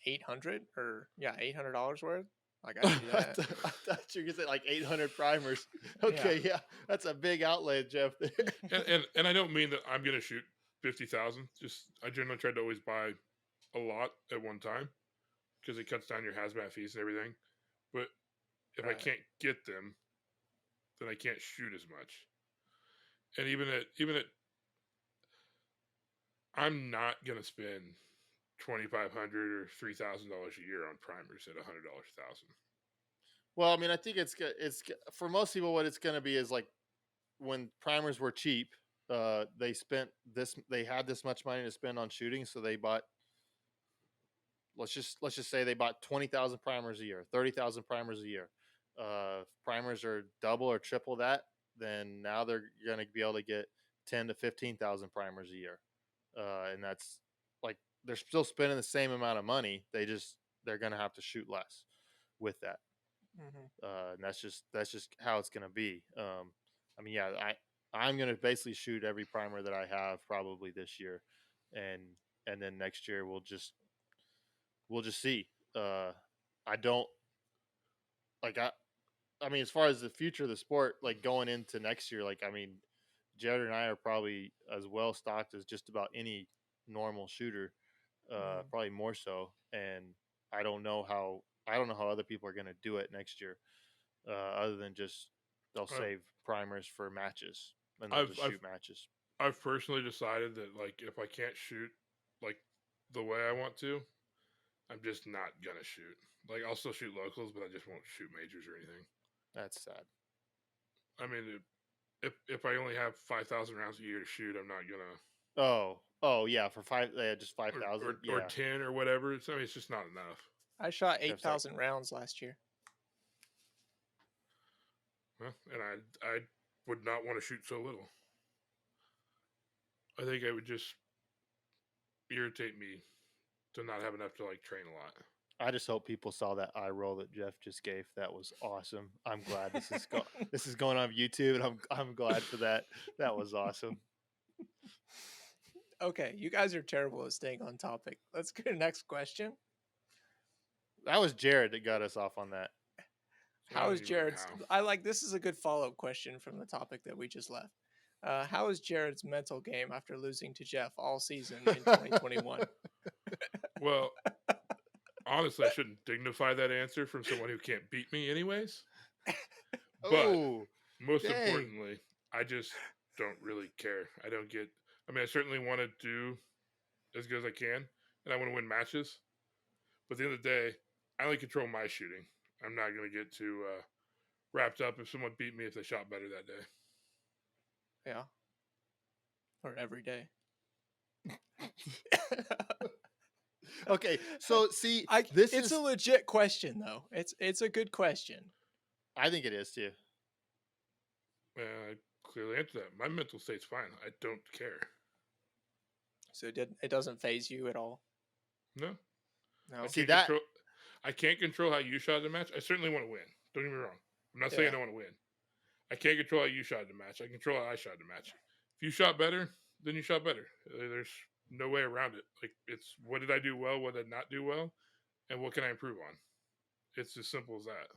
800 or yeah, $800 worth, like I'd do I that. thought you were going to say like 800 primers. Yeah. Okay, yeah, that's a big outlay, Jeff. and I don't mean that I'm gonna shoot 50,000. Just I generally try to always buy a lot at one time because it cuts down your hazmat fees and everything. But if I Right. can't get them, then I can't shoot as much. And even at I'm not gonna spend $2,500 or $3,000 a year on primers at $100 1,000. Well, I mean, I think for most people, what it's going to be is like when primers were cheap, they had this much money to spend on shooting, so they bought. Let's just say they bought 20,000 primers a year, 30,000 primers a year. Primers are double or triple that, then now they're going to be able to get 10 to 15,000 primers a year, and that's like they're still spending the same amount of money. They're going to have to shoot less with that. And that's just how it's going to be. I mean, yeah, I'm going to basically shoot every primer that I have probably this year, and then next year we'll just see. I don't like I mean, as far as the future of the sport, like going into next year, like I mean, Jared and I are probably as well stocked as just about any normal shooter, Mhm. probably more so. And I don't know how I don't know how other people are going to do it next year, other than just they'll I've save primers for matches and they'll I've just I've, shoot matches. I've personally decided that like if I can't shoot like the way I want to, I'm just not gonna shoot. Like I'll still shoot locals, but I just won't shoot majors or anything. That's sad. I mean, if I only have 5,000 rounds a year to shoot, I'm not gonna Oh yeah, for just or 5,000. or Yeah, 10 or whatever. I mean, it's just not enough. I shot Jeff's like, 8,000 rounds last year. Well, and I would not want to shoot so little. I think it would just irritate me to not have enough to like train a lot. I just hope people saw that eye roll that Jeff just gave. That was awesome. I'm glad this is going on YouTube, and I'm glad for that. That was awesome. Okay, you guys are terrible at staying on topic. Let's go to the next question. That was Jared that got us off on that. I How don't is even remember Jared's? how. I like this is a good follow up question from the topic that we just left. How is Jared's mental game after losing to Jeff all season in 2021? Well, honestly, I shouldn't dignify that answer from someone who can't beat me, anyways. But Oh, most dang. importantly, I just don't really care. I don't get. I mean, I certainly want to do as good as I can, and I want to win matches. But at the end of the day, I only control my shooting. I'm not going to get too wrapped up if someone beat me if they shot better that day. Yeah. Or every day. Okay, so see, it's a legit question though. It's a good question. I think it is too. I clearly answered that. My mental state's fine. I don't care. So it doesn't phase you at all. No. No. See that? I can't control how you shot the match. I certainly want to win. Don't get me wrong. I'm not saying I don't want to win. I can't control how you shot the match. I control how I shot the match. If you shot better, then you shot better. There's no way around it. Like it's what did I do well, what did I not do well, and what can I improve on? It's as simple as that.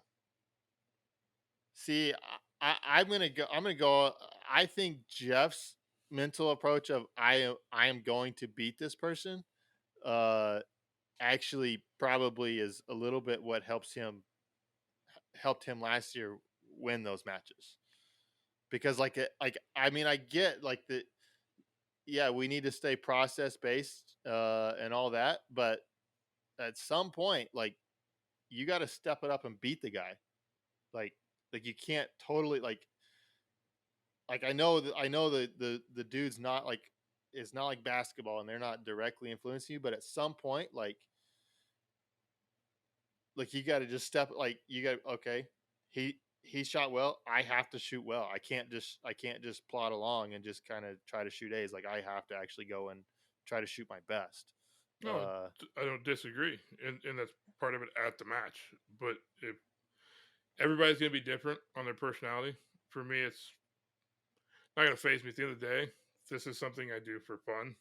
See, I'm gonna go. I think Jeff's mental approach of I am going to beat this person, actually probably is a little bit what helped him last year win those matches. Because I mean I get like the yeah, we need to stay process based and all that, but at some point like you got to step it up and beat the guy. Like you can't totally like I know the dude's not like it's not like basketball and they're not directly influencing you, but at some point like you got to just step like you got okay, he shot well, I have to shoot well. I can't just plod along and just kind of try to shoot A's. Like I have to actually go and try to shoot my best. No, I don't disagree, and that's part of it at the match. But if everybody's gonna be different on their personality, for me, it's not gonna phase me. At the end of the day, this is something I do for fun.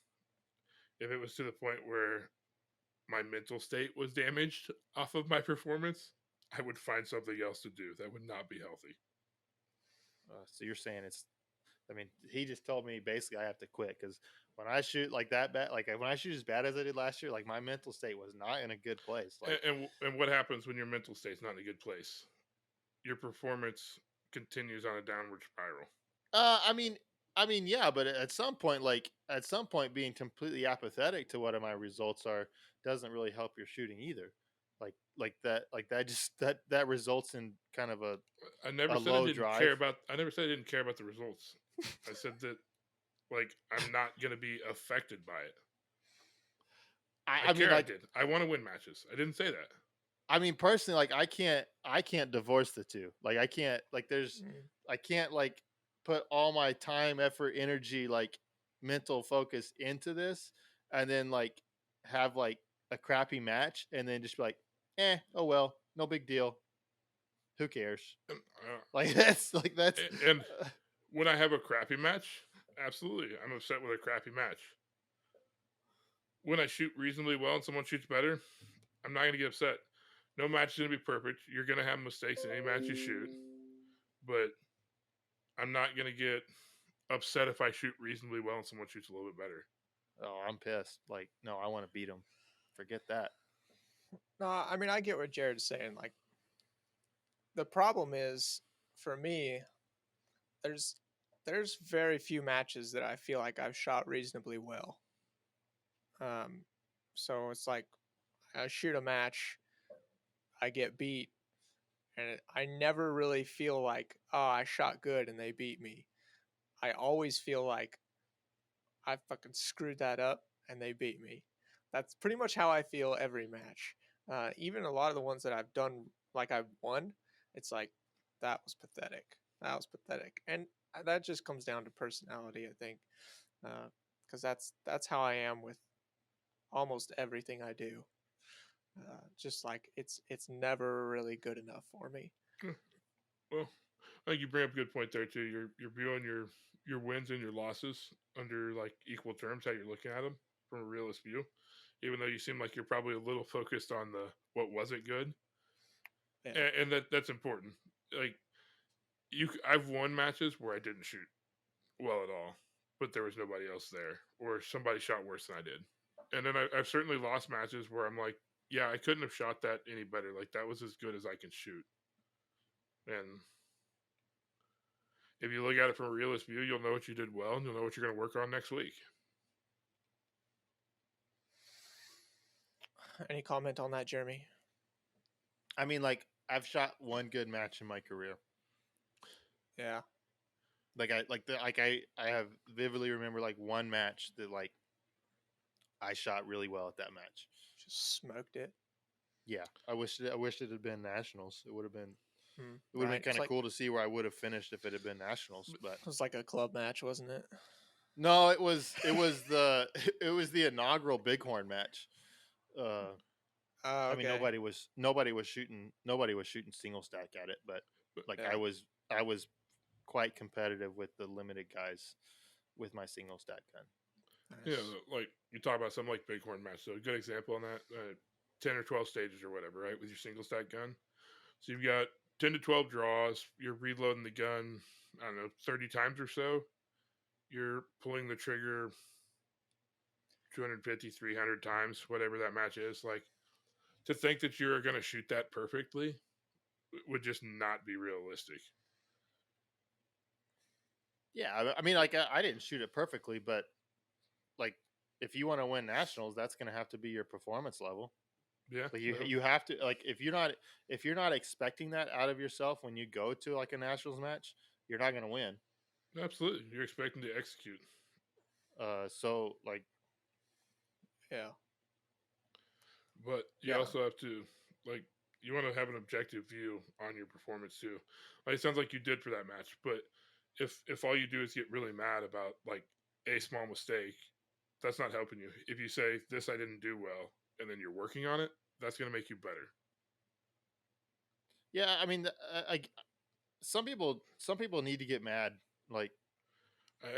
If it was to the point where my mental state was damaged off of my performance, I would find something else to do. That would not be healthy. So you're saying it's I mean, he just told me basically I have to quit because when I shoot like that bad, like when I shoot as bad as I did last year, like my mental state was not in a good place. Like, and what happens when your mental state's not in a good place? Your performance continues on a downward spiral. I mean, yeah, but at some point, being completely apathetic to what my results are doesn't really help your shooting either. Like that just that results in kind of a I never said I low didn't drive. care about. I never said I didn't care about the results. I said that, like, I'm not gonna be affected by it. I mean, care. I did. I want to win matches. I didn't say that. I mean, personally, like I can't divorce the two. Like I can't like I can't like put all my time, effort, energy, like mental focus into this, and then like have like a crappy match, and then just be like, oh well, no big deal. Who cares? Like that's And when I have a crappy match, absolutely, I'm upset with a crappy match. When I shoot reasonably well and someone shoots better, I'm not going to get upset. No match is going to be perfect. You're going to have mistakes in any match you shoot. But I'm not going to get upset if I shoot reasonably well and someone shoots a little bit better. Oh, I'm pissed. Like, no, I want to beat him. Forget that. No, I mean I get what Jared's saying. Like the problem is for me, there's there's very few matches that I feel like I've shot reasonably well. Um, so it's like I shoot a match, I get beat, and I never really feel like, oh, I shot good and they beat me. I always feel like I fucking screwed that up and they beat me. That's pretty much how I feel every match. Even a lot of the ones that I've done, like I've won, it's like that was pathetic. That was pathetic, and that just comes down to personality, I think, because that's how I am with almost everything I do. Just like it's never really good enough for me. Well, I think you bring up a good point there too. You're viewing your wins and your losses under like equal terms. How you're looking at them from a realist view, even though you seem like you're probably a little focused on the what wasn't good, Yeah. and that's important. Like I've won matches where I didn't shoot well at all, but there was nobody else there, or somebody shot worse than I did. And then I've certainly lost matches where I'm like, yeah, I couldn't have shot that any better. Like that was as good as I can shoot. And if you look at it from a realist view, you'll know what you did well, and you'll know what you're going to work on next week. Any comment on that, Jeremy? I mean, like I've shot one good match in my career. Yeah. I have vividly remember like one match that like I shot really well at that match. Just smoked it. Yeah, I wish it had been nationals. It would have been Right. kind of cool to see where I would have finished if it had been nationals. But It was like a club match, wasn't it? no, it was the it was the inaugural Bighorn match. I mean Okay. nobody was shooting single stack at it, but like Yeah. I was quite competitive with the limited guys with my single stack gun. Yeah, Nice. like you talk about something like Bighorn match. So a good example on that, 10 or 12 stages or whatever, right, with your single stack gun. So you've got 10 to 12 draws. You're reloading the gun, I don't know, 30 times or so. You're pulling the trigger 250, 300 times, whatever that match is. Like, to think that you're going to shoot that perfectly would just not be realistic. Yeah, I mean, like I didn't shoot it perfectly, but like if you want to win nationals, that's going to have to be your performance level. Yeah, Like well, you have to like if you're not expecting that out of yourself when you go to like a nationals match, you're not going to win. absolutely. You're expecting to execute. So like Yeah. But you yeah, also have to, like, you want to have an objective view on your performance too. Like, it sounds like you did for that match, but if all you do is get really mad about like a small mistake, that's not helping you. If you say this I didn't do well and then you're working on it, that's going to make you better. yeah. I mean, some people need to get mad.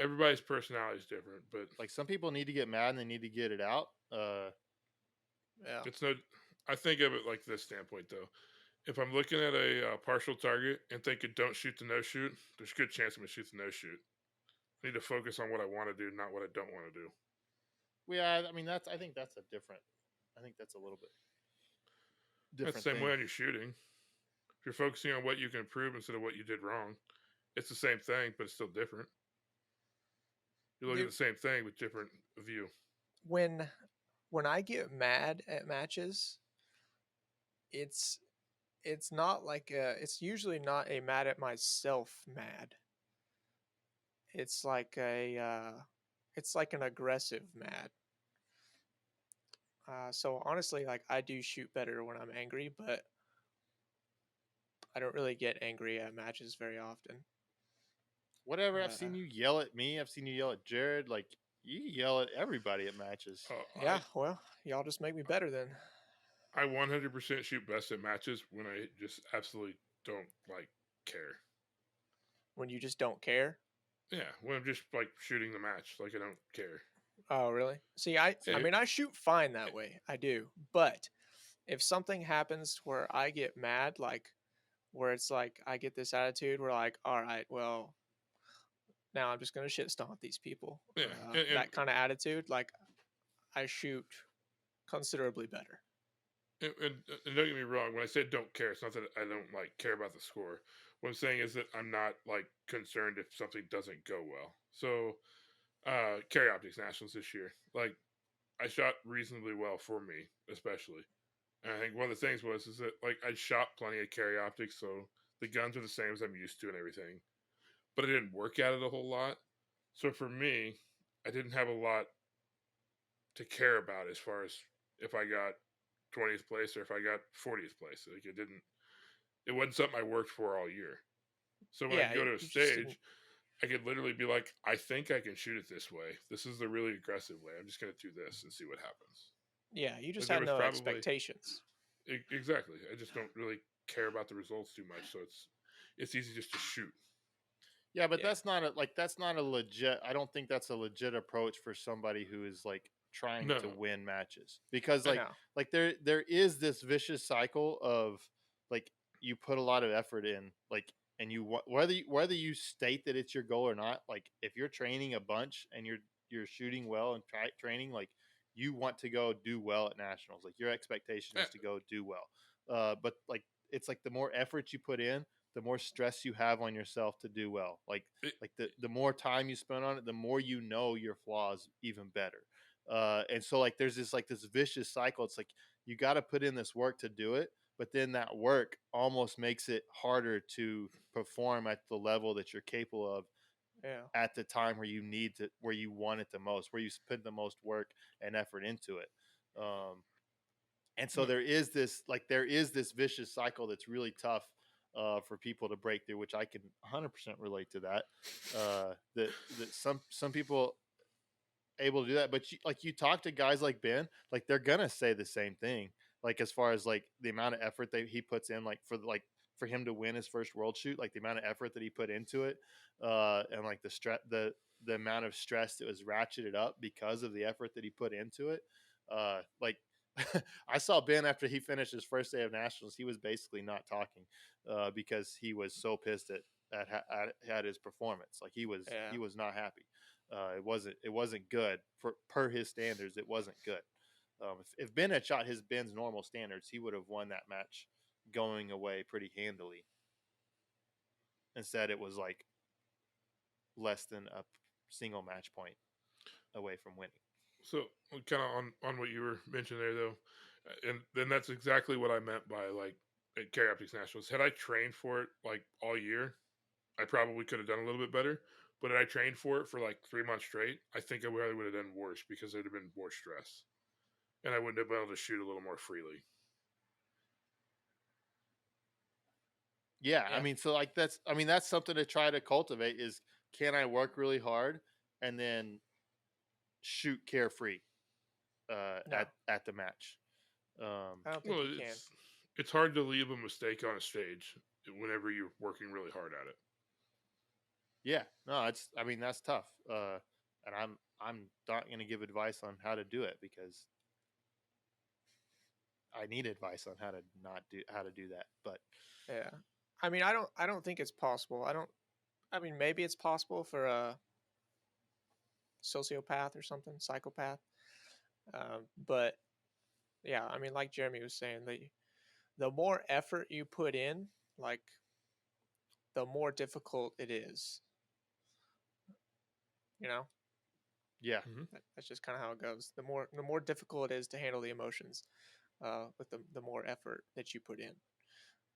Everybody's personality is different, but Like some people need to get mad and they need to get it out. Yeah. it's no. I think of it like this standpoint though. If I'm looking at a partial target and thinking don't shoot the no shoot, there's a good chance I'm gonna shoot the no shoot. I need to focus on what I want to do, not what I don't want to do. Yeah, I mean I think that's a different. I think that's a little bit That's different the same thing. way on your shooting. If you're focusing on what you can improve instead of what you did wrong, it's the same thing, but it's still different. You're looking at the same thing with different view. When I get mad at matches, it's not like it's usually not a mad at myself mad. It's like it's like an aggressive mad. So honestly, like I do shoot better when I'm angry, but I don't really get angry at matches very often. Whatever. I've seen you yell at me. I've seen you yell at Jared. Like you yell at everybody at matches. Yeah, well, y'all just make me better then. I 100% shoot best at matches when I just absolutely don't like care. When you just don't care. Yeah, when I'm just like shooting the match, like I don't care. Oh, really? See, I mean, I shoot fine that way. I do. But if something happens where I get mad, like where it's like I get this attitude where like, all right, well, now I'm just gonna shit stomp these people. Yeah, That kind of attitude, like I shoot considerably better. And don't get me wrong. When I say don't care, it's not that I don't like care about the score. What I'm saying is that I'm not like concerned if something doesn't go well. So, carry optics nationals this year, like I shot reasonably well for me, especially. And I think one of the things was is that like I shot plenty of carry optics, so the guns are the same as I'm used to and everything. But I didn't work at it a whole lot. So for me, I didn't have a lot to care about as far as if I got 20th place or if I got 40th place. Like it wasn't something I worked for all year. So when I Yeah, go to a you just didn't. stage, I could literally be like, I think I can shoot it this way. This is the really aggressive way. I'm just gonna do this and see what happens. Yeah, you just Like there had was no probably expectations. exactly. I just don't really care about the results too much, so it's easy just to shoot. Yeah, but Yeah. that's not a legit. I don't think that's a legit approach for somebody who is like trying to No, win matches, because I know. like there is this vicious cycle of like you put a lot of effort in, like, and whether you state that it's your goal or not, like if you're training a bunch and you're shooting well and training, like you want to go do well at nationals, like your expectation Eh, is to go do well. But like it's like the more effort you put in, the more stress you have on yourself to do well. it, Like the more time you spend on it, the more you know your flaws even better. And so like there's this vicious cycle. It's like you got to put in this work to do it, but then that work almost makes it harder to perform at the level that you're capable of Yeah. at the time where you want it the most, where you put the most work and effort into it. And so no. there is this vicious cycle that's really tough for people to break through, which I can 100% relate to that. That some people able to do that, but you talk to guys like Ben, like they're gonna say the same thing. Like as far as like the amount of effort that he puts in, for him to win his first world shoot, like the amount of effort that he put into it, and like the amount of stress that was ratcheted up because of the effort that he put into it. Like I saw Ben after he finished his first day of nationals, he was basically not talking because he was so pissed at his performance. Like Yeah. he was not happy. It wasn't good for per his standards. It wasn't good. If Ben had shot Ben's normal standards, he would have won that match going away pretty handily. Instead, it was like less than a single match point away from winning. So kind of on what you were mentioning there though, and then that's exactly what I meant by like at carry optics nationals. Had I trained for it like all year, I probably could have done a little bit better. But had I trained for it for like 3 months straight, I think I probably would have done worse because there'd have been more stress, and I wouldn't have been able to shoot a little more freely. Yeah, I Yeah. mean, so like that's something to try to cultivate is, can I work really hard and then shoot carefree No, at the match? Um, I don't think Well, you can. it's hard to leave a mistake on a stage whenever you're working really hard at it. yeah, no, it's I mean that's tough. And I'm not going to give advice on how to do it because I need advice on how to do that. But Yeah. I mean, I don't think it's possible. I mean, maybe it's possible for a sociopath or something, psychopath. But yeah, I mean, like Jeremy was saying, the more effort you put in, like the more difficult it is. You know, yeah, Hmm. that's just kind of how it goes. The more difficult it is to handle the emotions, with the more effort that you put in.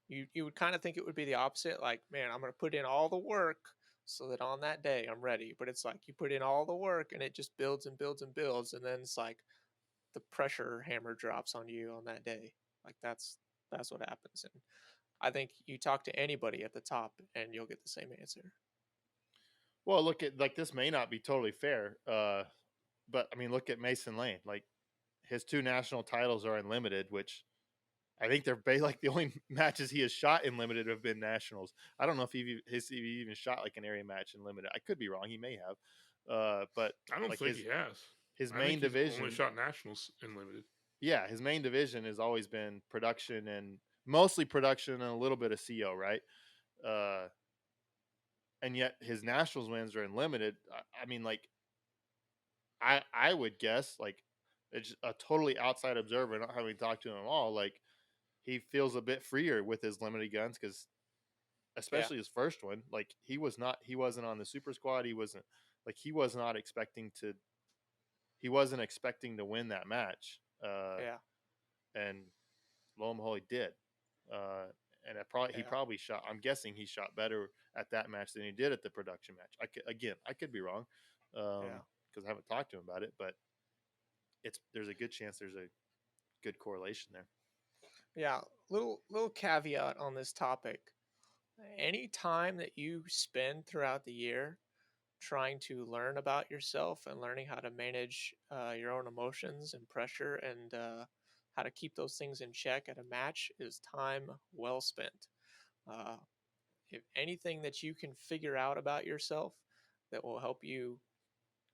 You would kind of think it would be the opposite. Like, man, I'm gonna put in all the work so that on that day I'm ready. But it's like you put in all the work and it just builds and builds and builds, and then it's like the pressure hammer drops on you on that day. Like that's what happens. And I think you talk to anybody at the top and you'll get the same answer. well, look at like this may not be totally fair, but I mean, look at Mason Lane. Like his two national titles are unlimited, which I think like the only matches he has shot in limited have been nationals. I don't know if he even shot like an area match in limited. I could be wrong. He may have, but I don't like think he has. his I think main he's only division, shot nationals in limited. yeah, his main division has always been production and mostly production and a little bit of CO, right? Uh, and yet his nationals wins are unlimited. I mean, like I would guess like it's a totally outside observer, not having talked to him at all. Like he feels a bit freer with his limited guns because, Yeah. especially his first one, like he wasn't on the super squad. He wasn't like he wasn't expecting to win that match. Yeah. And lo and behold, he did. Uh, and he Yeah. probably shot. I'm guessing he shot better at that match than he did at the production match. I could be wrong, Yeah. because I haven't talked to him about it, but there's a good chance there's a good correlation there. Yeah. Little caveat on this topic. Any time that you spend throughout the year trying to learn about yourself and learning how to manage your own emotions and pressure and how to keep those things in check at a match is time well spent. Uh, if anything that you can figure out about yourself that will help you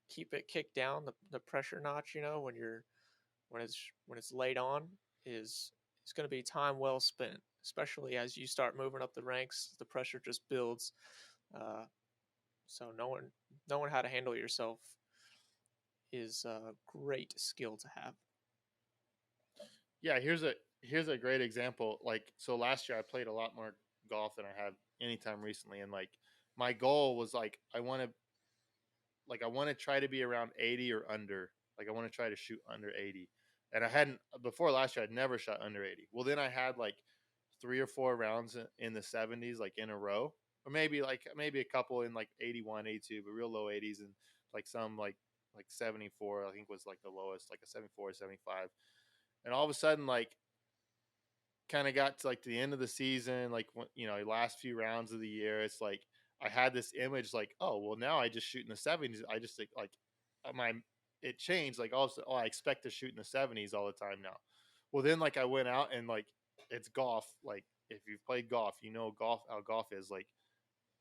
keep it kicked down the pressure notch, when it's laid on, is going to be time well spent, especially as you start moving up the ranks. The pressure just builds. uh, so knowing how to handle yourself is a great skill to have. Yeah, here's a great example. Like, so last year I played a lot more golf than I have anytime recently, and like my goal was I want to try to be around 80 or under. Like I want to try to shoot under 80. And I hadn't before last year I'd never shot under 80. Well, then I had like 3 or 4 rounds in the 70s like in a row, or maybe a couple in like 81, 82, but real low 80s, and like some like 74, I think was like the lowest, like a 74, 75. And all of a sudden, like, kind of got to like the end of the season, like last few rounds of the year, it's like I had this image like, oh well, now I just shoot in the 70s. I just think like my it changed, like also, oh, I expect to shoot in the 70s all the time now. Well, then like I went out and like it's golf. Like if you've played golf, golf how golf is like.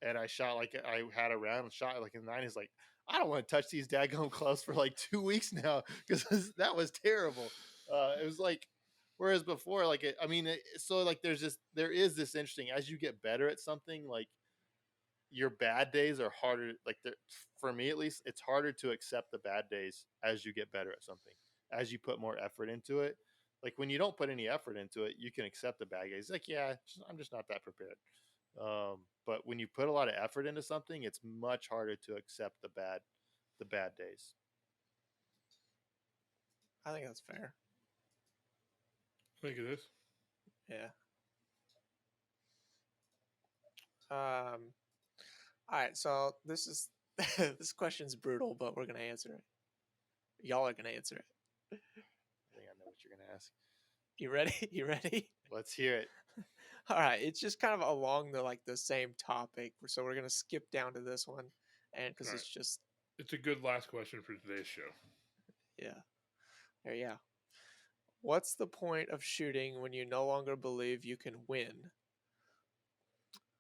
And I shot like I had a round and shot like in the 90s. Like I don't want to touch these daggone clubs for like 2 weeks now because that was terrible. It was like, whereas before, like so like there is this interesting, as you get better at something, like your bad days are harder. Like for me at least, it's harder to accept the bad days as you get better at something, as you put more effort into it. Like when you don't put any effort into it, you can accept the bad days. Like, yeah, I'm just not that prepared. But when you put a lot of effort into something, it's much harder to accept the bad days. I think that's fair. I think it is. Yeah. All right, so this is this question's brutal, but we're gonna answer it. Y'all are gonna answer it. I think I know what you're gonna ask. You ready? You ready? Let's hear it. All right, it's just kind of along the same topic, so we're gonna skip down to this one, and because it's just it's a good last question for today's show. Yeah, yeah. What's the point of shooting when you no longer believe you can win?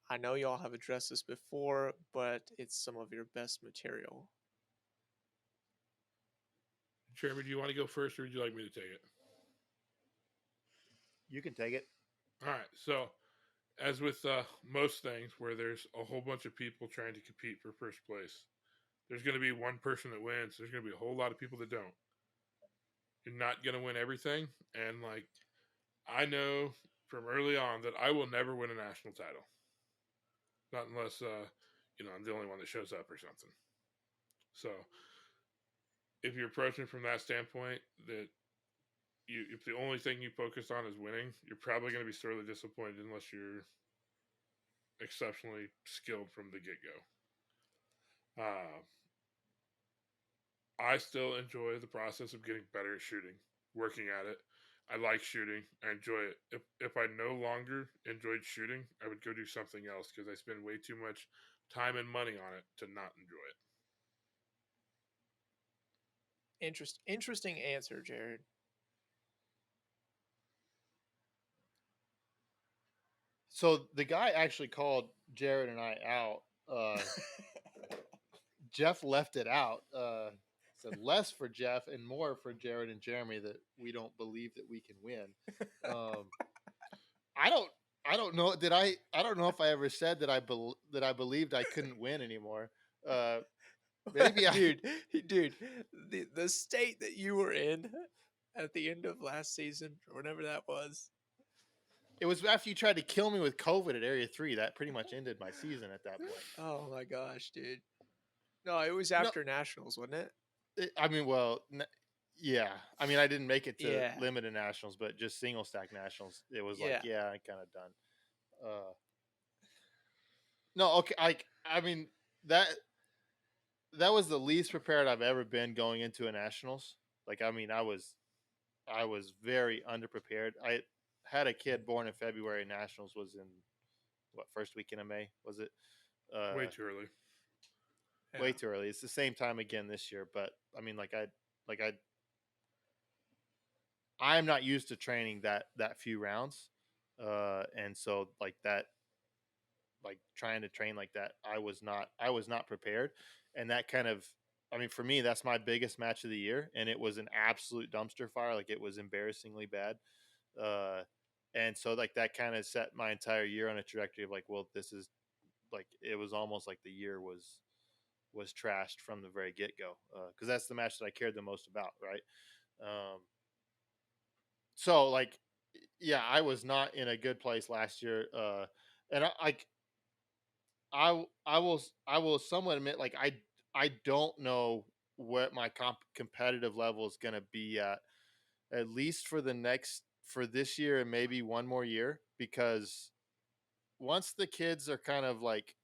I know y'all have addressed this before, but it's some of your best material. Jeremy, do you want to go first, or would you like me to take it? You can take it. All right. So, as with most things where there's a whole bunch of people trying to compete for first place, there's going to be one person that wins. There's going to be a whole lot of people that don't. You're not going to win everything. And, like, I know from early on that I will never win a national title. Not unless, I'm the only one that shows up or something. So, if you're approaching from that standpoint, that if the only thing you focus on is winning, you're probably going to be sorely disappointed unless you're exceptionally skilled from the get-go. I still enjoy the process of getting better at shooting, working at it. I like shooting. I enjoy it. If I no longer enjoyed shooting, I would go do something else because I spend way too much time and money on it to not enjoy it. Interesting answer, Jared. So the guy actually called Jared and I out. Jeff left it out. Said less for Jeff and more for Jared and Jeremy, that we don't believe that we can win. I don't know. I don't know if I ever said that I believed I couldn't win anymore. Maybe dude, the state that you were in at the end of last season or whatever that was. It was after you tried to kill me with COVID at Area 3. That pretty much ended my season at that point. Oh my gosh, dude. No, it was No, after nationals, wasn't it? I mean, well, yeah. I mean, I didn't make it to Yeah. limited nationals, but just single stack nationals. It was Yeah. like, yeah, I'm kind of done. No, okay. I mean that that was the least prepared I've ever been going into a nationals. Like, I mean, I was very underprepared. I had a kid born in February. Nationals was in what, first weekend of May? Was it? Way too early. Way Yeah. too early. It's the same time again this year, but I mean, I am not used to training that few rounds, and so like that, like trying to train like that, I was not prepared, and that kind of, I mean, for me, that's my biggest match of the year, and it was an absolute dumpster fire. Like, it was embarrassingly bad, uh, and so like that kind of set my entire year on a trajectory of like, well, this is like, it was almost like the year was trashed from the very get go, because that's the match that I cared the most about, right? Um, so like, yeah, I was not in a good place last year, and I will somewhat admit, like, I don't know what my competitive level is going to be at least for for this year and maybe one more year, because once the kids are kind of like,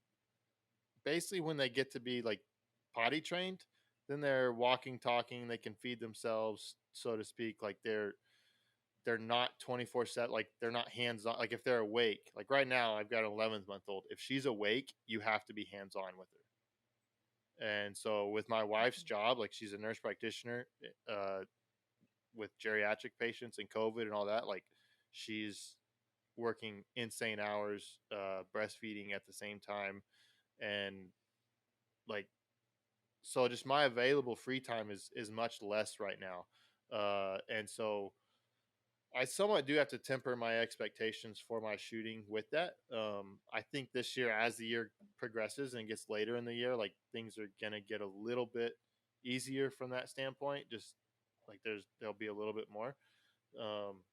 basically when they get to be like potty trained, then they're walking, talking, they can feed themselves, so to speak. Like, they're not 24/7, like they're not hands on. Like, if they're awake, like right now I've got an 11-month old, if she's awake, you have to be hands on with her. And so with my wife's job, like, she's a nurse practitioner, uh with geriatric patients and COVID and all that, like, she's working insane hours, breastfeeding at the same time, and like, so just my available free time is much less right now, and so I somewhat do have to temper my expectations for my shooting with that. I think this year, as the year progresses and gets later in the year, like, things are gonna get a little bit easier from that standpoint. Just like, there'll be a little bit more, um,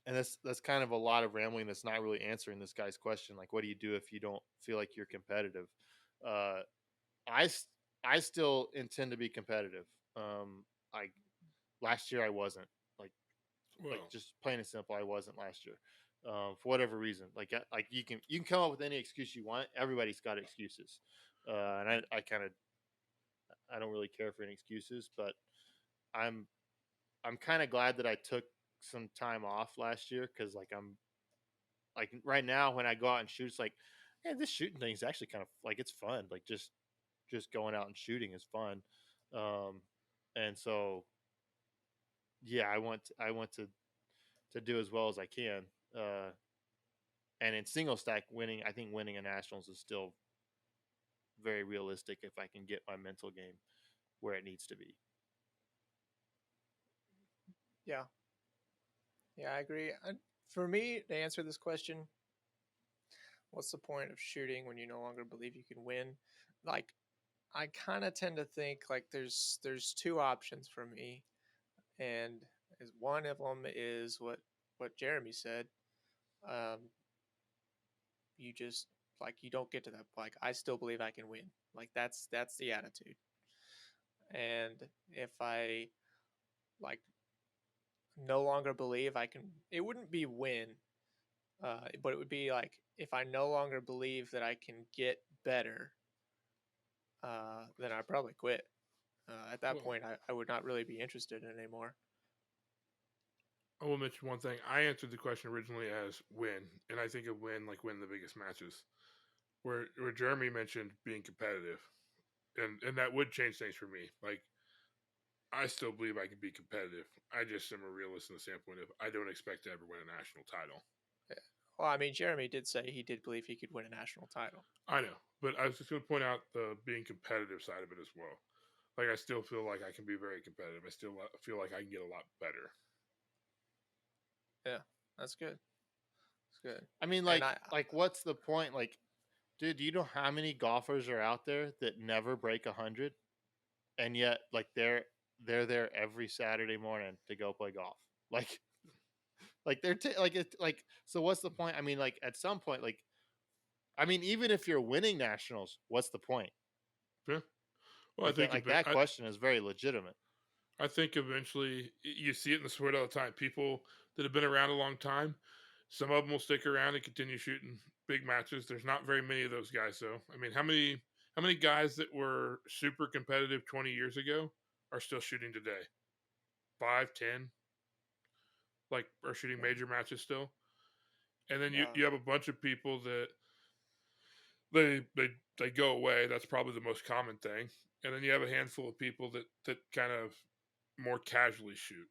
and that's kind of a lot of rambling. That's not really answering this guy's question. Like, what do you do if you don't feel like you're competitive? Uh, I s- I still intend to be competitive. I Last year I wasn't. Like, Well, just plain and simple, I wasn't last year, for whatever reason. Like, like, you can come up with any excuse you want. Everybody's got excuses, and I kind of, I don't really care for any excuses, but I'm I'm kind of glad that I took some time off last year, because like, I'm like, right now when I go out and shoot, it's like, yeah, this shooting thing is actually kind of like, it's fun. Like, just going out and shooting is fun, um, and so yeah, I want to do as well as I can. And in single stack, I think winning a nationals is still very realistic if I can get my mental game where it needs to be. Yeah. Yeah, I agree. For me, to answer this question, what's the point of shooting when you no longer believe you can win? Like, I kind of tend to think like there's two options for me, and is one of them is what Jeremy said. Um, you just like you don't get to that. Like, I still believe I can win. Like, that's the attitude. And if I like no longer believe I can, it wouldn't be win, but it would be like if I no longer believe that I can get better, then I probably quit. At that well, point, I would not really be interested in it anymore. I will mention one thing. I answered the question originally as win, and I think of win like win the biggest matches. Where Jeremy mentioned being competitive, and that would change things for me. Like, I still believe I can be competitive. I just am a realist in the standpoint of I don't expect to ever win a national title. Yeah. Well, I mean, Jeremy did say he did believe he could win a national title. I know, but I was just going to point out the being competitive side of it as well. Like, I still feel like I can be very competitive. I still feel like I can get a lot better. Yeah, that's good. That's good. I mean, And I like, what's the point? Like, dude, do you know how many golfers are out there that never break 100, and yet, like, they're there every Saturday morning to go play golf. Like they're like it like so. What's the point? I mean, like at some point, like I mean, even if you're winning nationals, what's the point? Yeah. Well, Like that question is very legitimate. I think eventually you see it in the sport all the time. People that have been around a long time, some of them will stick around and continue shooting big matches. There's not very many of those guys, though. I mean, how many guys that were super competitive 20 years ago are still shooting today? 5, 10, like are shooting major matches still. And then you have a bunch of people that they they they go away. That's probably the most common thing. And then you have a handful of people that kind of more casually shoot.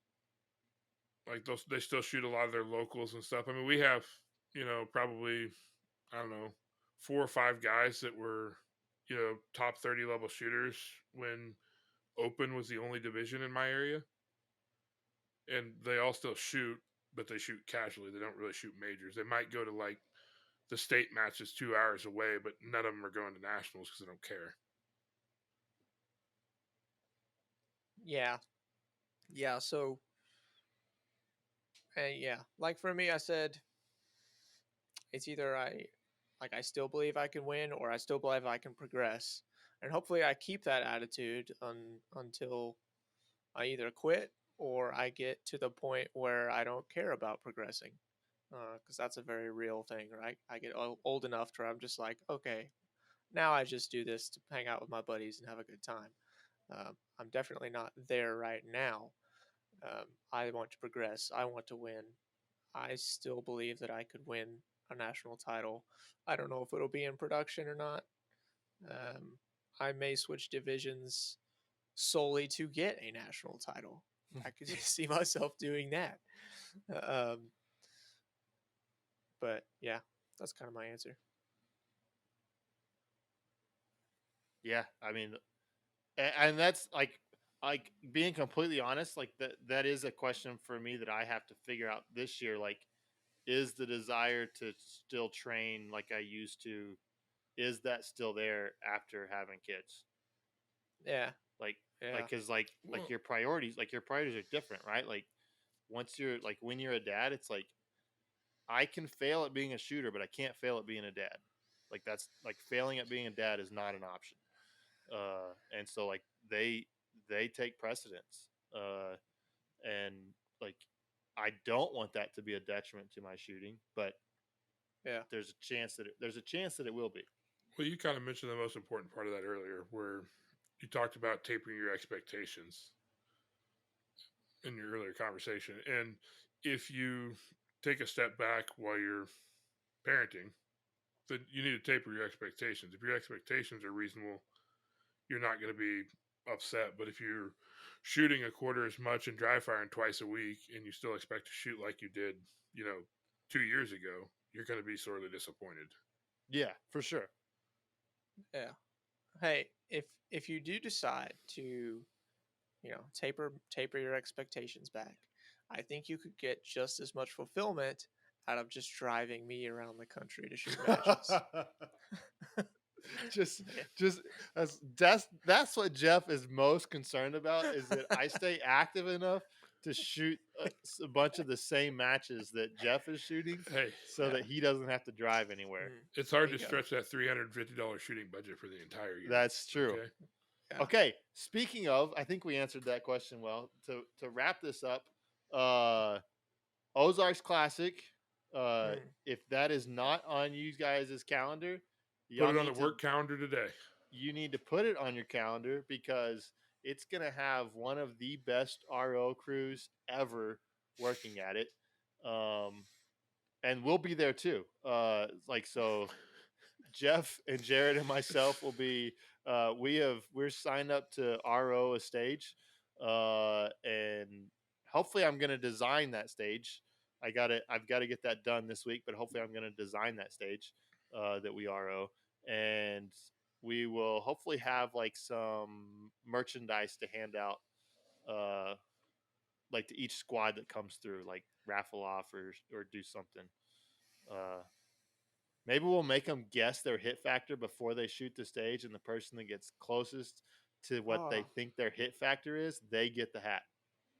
Like those, they still shoot a lot of their locals and stuff. I mean, we have probably I don't know 4 or 5 guys that were top 30 level shooters when Open was the only division in my area, and they all still shoot, but they shoot casually. They don't really shoot majors. They might go to like the state matches 2 hours away, but none of them are going to nationals because they don't care. Yeah. So, like for me, I said it's either I still believe I can win, or I still believe I can progress, and hopefully I keep that attitude until I either quit or I get to the point where I don't care about progressing, because that's a very real thing, right? I get old enough to where I'm just like, okay, now I just do this to hang out with my buddies and have a good time. I'm definitely not there right now. I want to progress. I want to win. I still believe that I could win a national title. I don't know if it'll be in production or not. I may switch divisions solely to get a national title. I could just see myself doing that. But yeah, that's kind of my answer. Yeah, I mean, and that's like being completely honest, like that is a question for me that I have to figure out this year. Like, is the desire to still train like I used to? Is that still there after having kids? Yeah, Like, yeah, because Well, your priorities are different, right? Like, once you're like when you're a dad, it's like I can fail at being a shooter, but I can't fail at being a dad. Like that's like failing at being a dad is not an option. And so like they take precedence. And like I don't want that to be a detriment to my shooting, but yeah, there's a chance that it will be. well, you kind of mentioned the most important part of that earlier, where you talked about tapering your expectations in your earlier conversation. And if you take a step back while you're parenting, then you need to taper your expectations. If your expectations are reasonable, you're not going to be upset. But if you're shooting a quarter as much and dry firing twice a week and you still expect to shoot like you did, 2 years ago, you're going to be sorely disappointed. Yeah, for sure. yeah. Hey, if you do decide to, taper your expectations back, I think you could get just as much fulfillment out of just driving me around the country to shoot matches. just Yeah. just that's what Jeff is most concerned about is that I stay active enough to shoot a bunch of the same matches that Jeff is shooting Hey, so Yeah. that he doesn't have to drive anywhere. it's hard to Bingo. stretch that $350 shooting budget for the entire year. That's true. Okay. Yeah. Okay, speaking of, I think we answered that question well. To wrap this up, Ozarks Classic, Mm. if that is not on you guys' calendar, Put y'all it on the need to work calendar today. you need to put it on your calendar because it's going to have one of the best RO crews ever working at it. And we'll be there too. Jeff and Jared and myself will be. We're signed up to RO a stage, and hopefully I'm going to design that stage. I've got to get that done this week, but hopefully I'm going to design that stage that we RO, and we will hopefully have like some merchandise to hand out, uh, like to each squad that comes through, like raffle off or do something. Uh, Maybe we'll make them guess their hit factor before they shoot the stage, and the person that gets closest to what they Oh, think their hit factor is, they get the hat.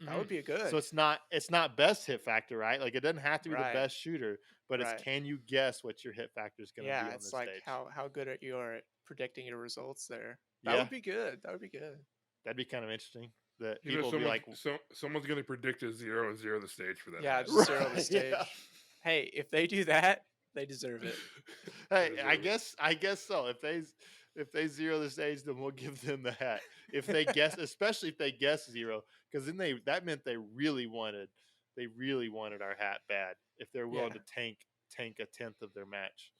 that would Mm. be good. So it's not best hit factor, right? Like it doesn't have to be the Right. best shooter, but it's Right. can you guess what your hit factor is going to Yeah, be on it's this like stage? how good at you are at predicting your results there. That Yeah, would be good. That would be good. that'd be kind of interesting. That You know, people will be like, someone's going to predict a 0 and 0 the stage for that Yeah, match. just zero the right, stage. yeah. Hey, if they do that, they deserve it. Hey, Deserve I guess so. If they zero the stage, then we'll give them the hat. If they guess, especially if they guess zero, because then that meant they really wanted our hat bad. If they're willing Yeah. to tank a tenth of their match.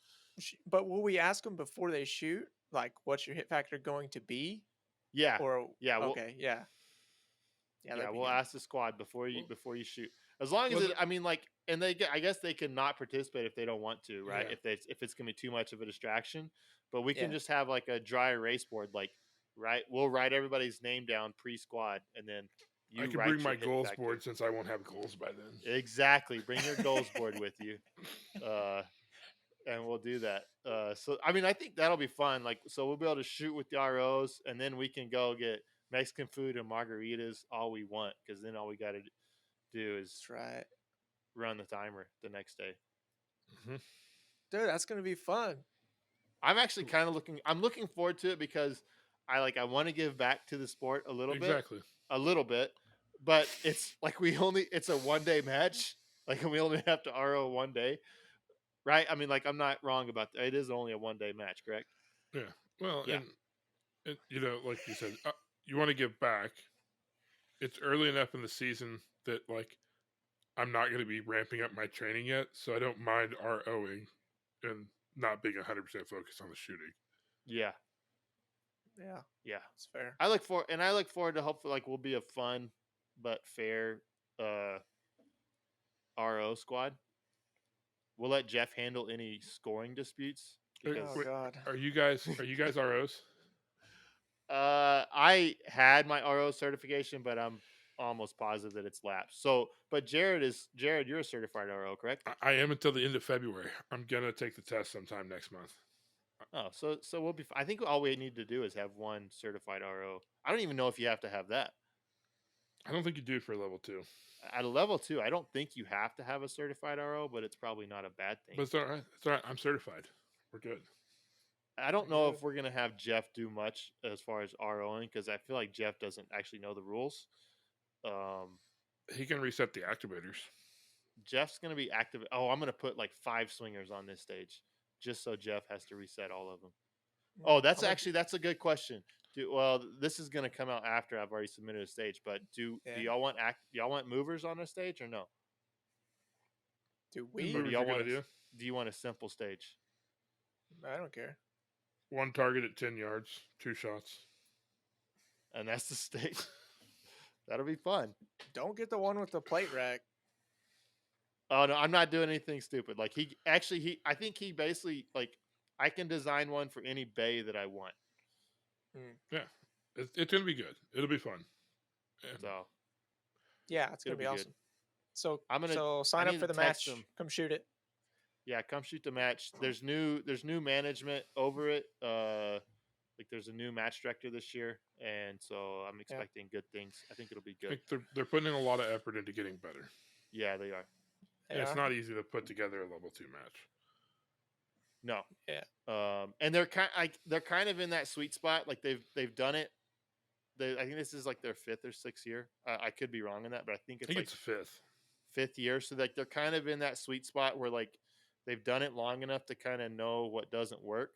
But will we ask them before they shoot, like, what's your hit factor going to be? Yeah, Or yeah, okay, yeah, yeah, that'd be we'll good. ask the squad before you Well, shoot. As long as well, it, I mean, like, and I guess they can not participate if they don't want to, right? yeah. If it's gonna be too much of a distraction, but we can Yeah, just have like a dry erase board, like, right? We'll write everybody's name down pre-squad, and then I you can write bring my your hit goals factor. board since I won't have goals by then. Exactly. Bring your goals board with you, uh, and we'll do that. So I mean, I think that'll be fun. Like, so we'll be able to shoot with the ROs, and then we can go get Mexican food and margaritas all we want, because then all we got to do is that's right. run the timer the next day. Hmm. Dude, that's gonna be fun. I'm actually kind of looking forward to it because I want to give back to the sport a little Exactly. bit, but it's like it's a 1 day match. Like we only have to RO 1 day, right? I mean, like I'm not wrong about that. It is only a 1 day match, correct? Yeah. Well, Yeah. and you know, like you said, you want to give back. It's early enough in the season that like I'm not going to be ramping up my training yet, so I don't mind ROing and not being 100% focused on the shooting. Yeah. Yeah, Yeah. it's fair. I look forward to hopefully like we'll be a fun but fair RO squad. We'll let Jeff handle any scoring disputes because Oh God. Are you guys ROs? I had my RO certification, but I'm almost positive that it's lapsed. So, but Jared, you're a certified RO, correct? I am until the end of February. I'm gonna take the test sometime next month. Oh, so we'll be. I think all we need to do is have one certified RO. I don't even know if you have to have that I don't think you do for level 2, at a level 2. I don't think you have to have a certified RO, but it's probably not a bad thing. but it's all right. It's all right. I'm certified. We're good. I don't know if we're gonna have Jeff do much as far as ROing because I feel like Jeff doesn't actually know the rules. He can reset the activators. Jeff's gonna be active. Oh, I'm gonna put like 5 swingers on this stage, just so Jeff has to reset all of them. Oh, that's a good question. This is gonna come out after I've already submitted a stage. But do Yeah. y'all want movers on a stage or no? Do Or we? do Movers y'all are a good want idea. do you want a simple stage? I don't care. One target at 10 yards, 2 shots. And that's the stage. That'll be fun. Don't get the one with the plate rack. Oh no, I'm not doing anything stupid. Like I think he basically like I can design one for any bay that I want. Yeah, it's gonna be good. It'll be fun. And So Yeah, it's gonna it'll be be good. awesome. So I'm gonna. so I sign up need for to the text match. him. Come shoot it. Yeah, come shoot the match. There's new management over it. Like there's a new match director this year, and so I'm expecting good things. I think it'll be I good. think they're putting in a lot of effort into getting better. Yeah, they are. And it's Yeah. not easy to put together a level 2 match. No. Yeah. And they're kind of in that sweet spot. Like they've done it. I think this is like their 5th or 6th year. I could be wrong on that, but I think I it's think like it's 5th. 5th year. So like they're kind of in that sweet spot where like they've done it long enough to kind of know what doesn't work.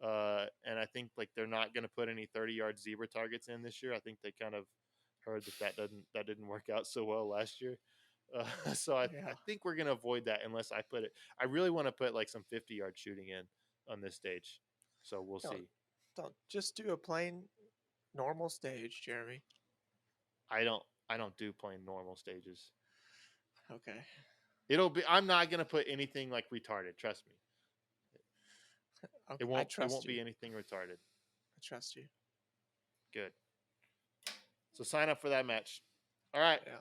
And I think like they're not going to put any 30-yard zebra targets in this year. I think they kind of heard that didn't work out so well last year. So I Yeah. think we're going to avoid that unless I put it. I really want to put like some 50-yard shooting in on this stage. So we'll Don't- see. Don't just do a plain normal stage, Jeremy. I don't do plain normal stages. Okay. I'm not going to put anything like retarded. Trust me. Okay. It I won't trust you. be anything retarded. I trust you. Good. So sign up for that match. All right. Yeah.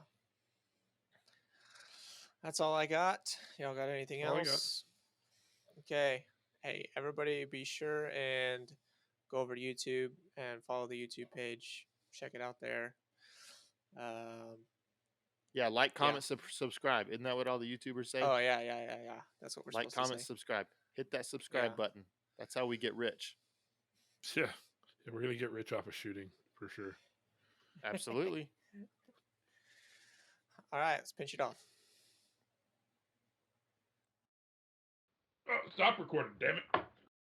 That's all I got. Y'all got anything All I got. else? Okay. Hey, everybody be sure and go over to YouTube and follow the YouTube page. Check it out there. Yeah, like, Yeah. comment, subscribe. Isn't that what all the YouTubers say? Oh yeah. That's what we're Like, supposed comment, to say. subscribe. Hit that subscribe Yeah. button. That's how we get rich. Yeah, we're gonna get rich off of shooting for sure. Absolutely. All right, let's pinch it off. Oh, stop recording, damn it.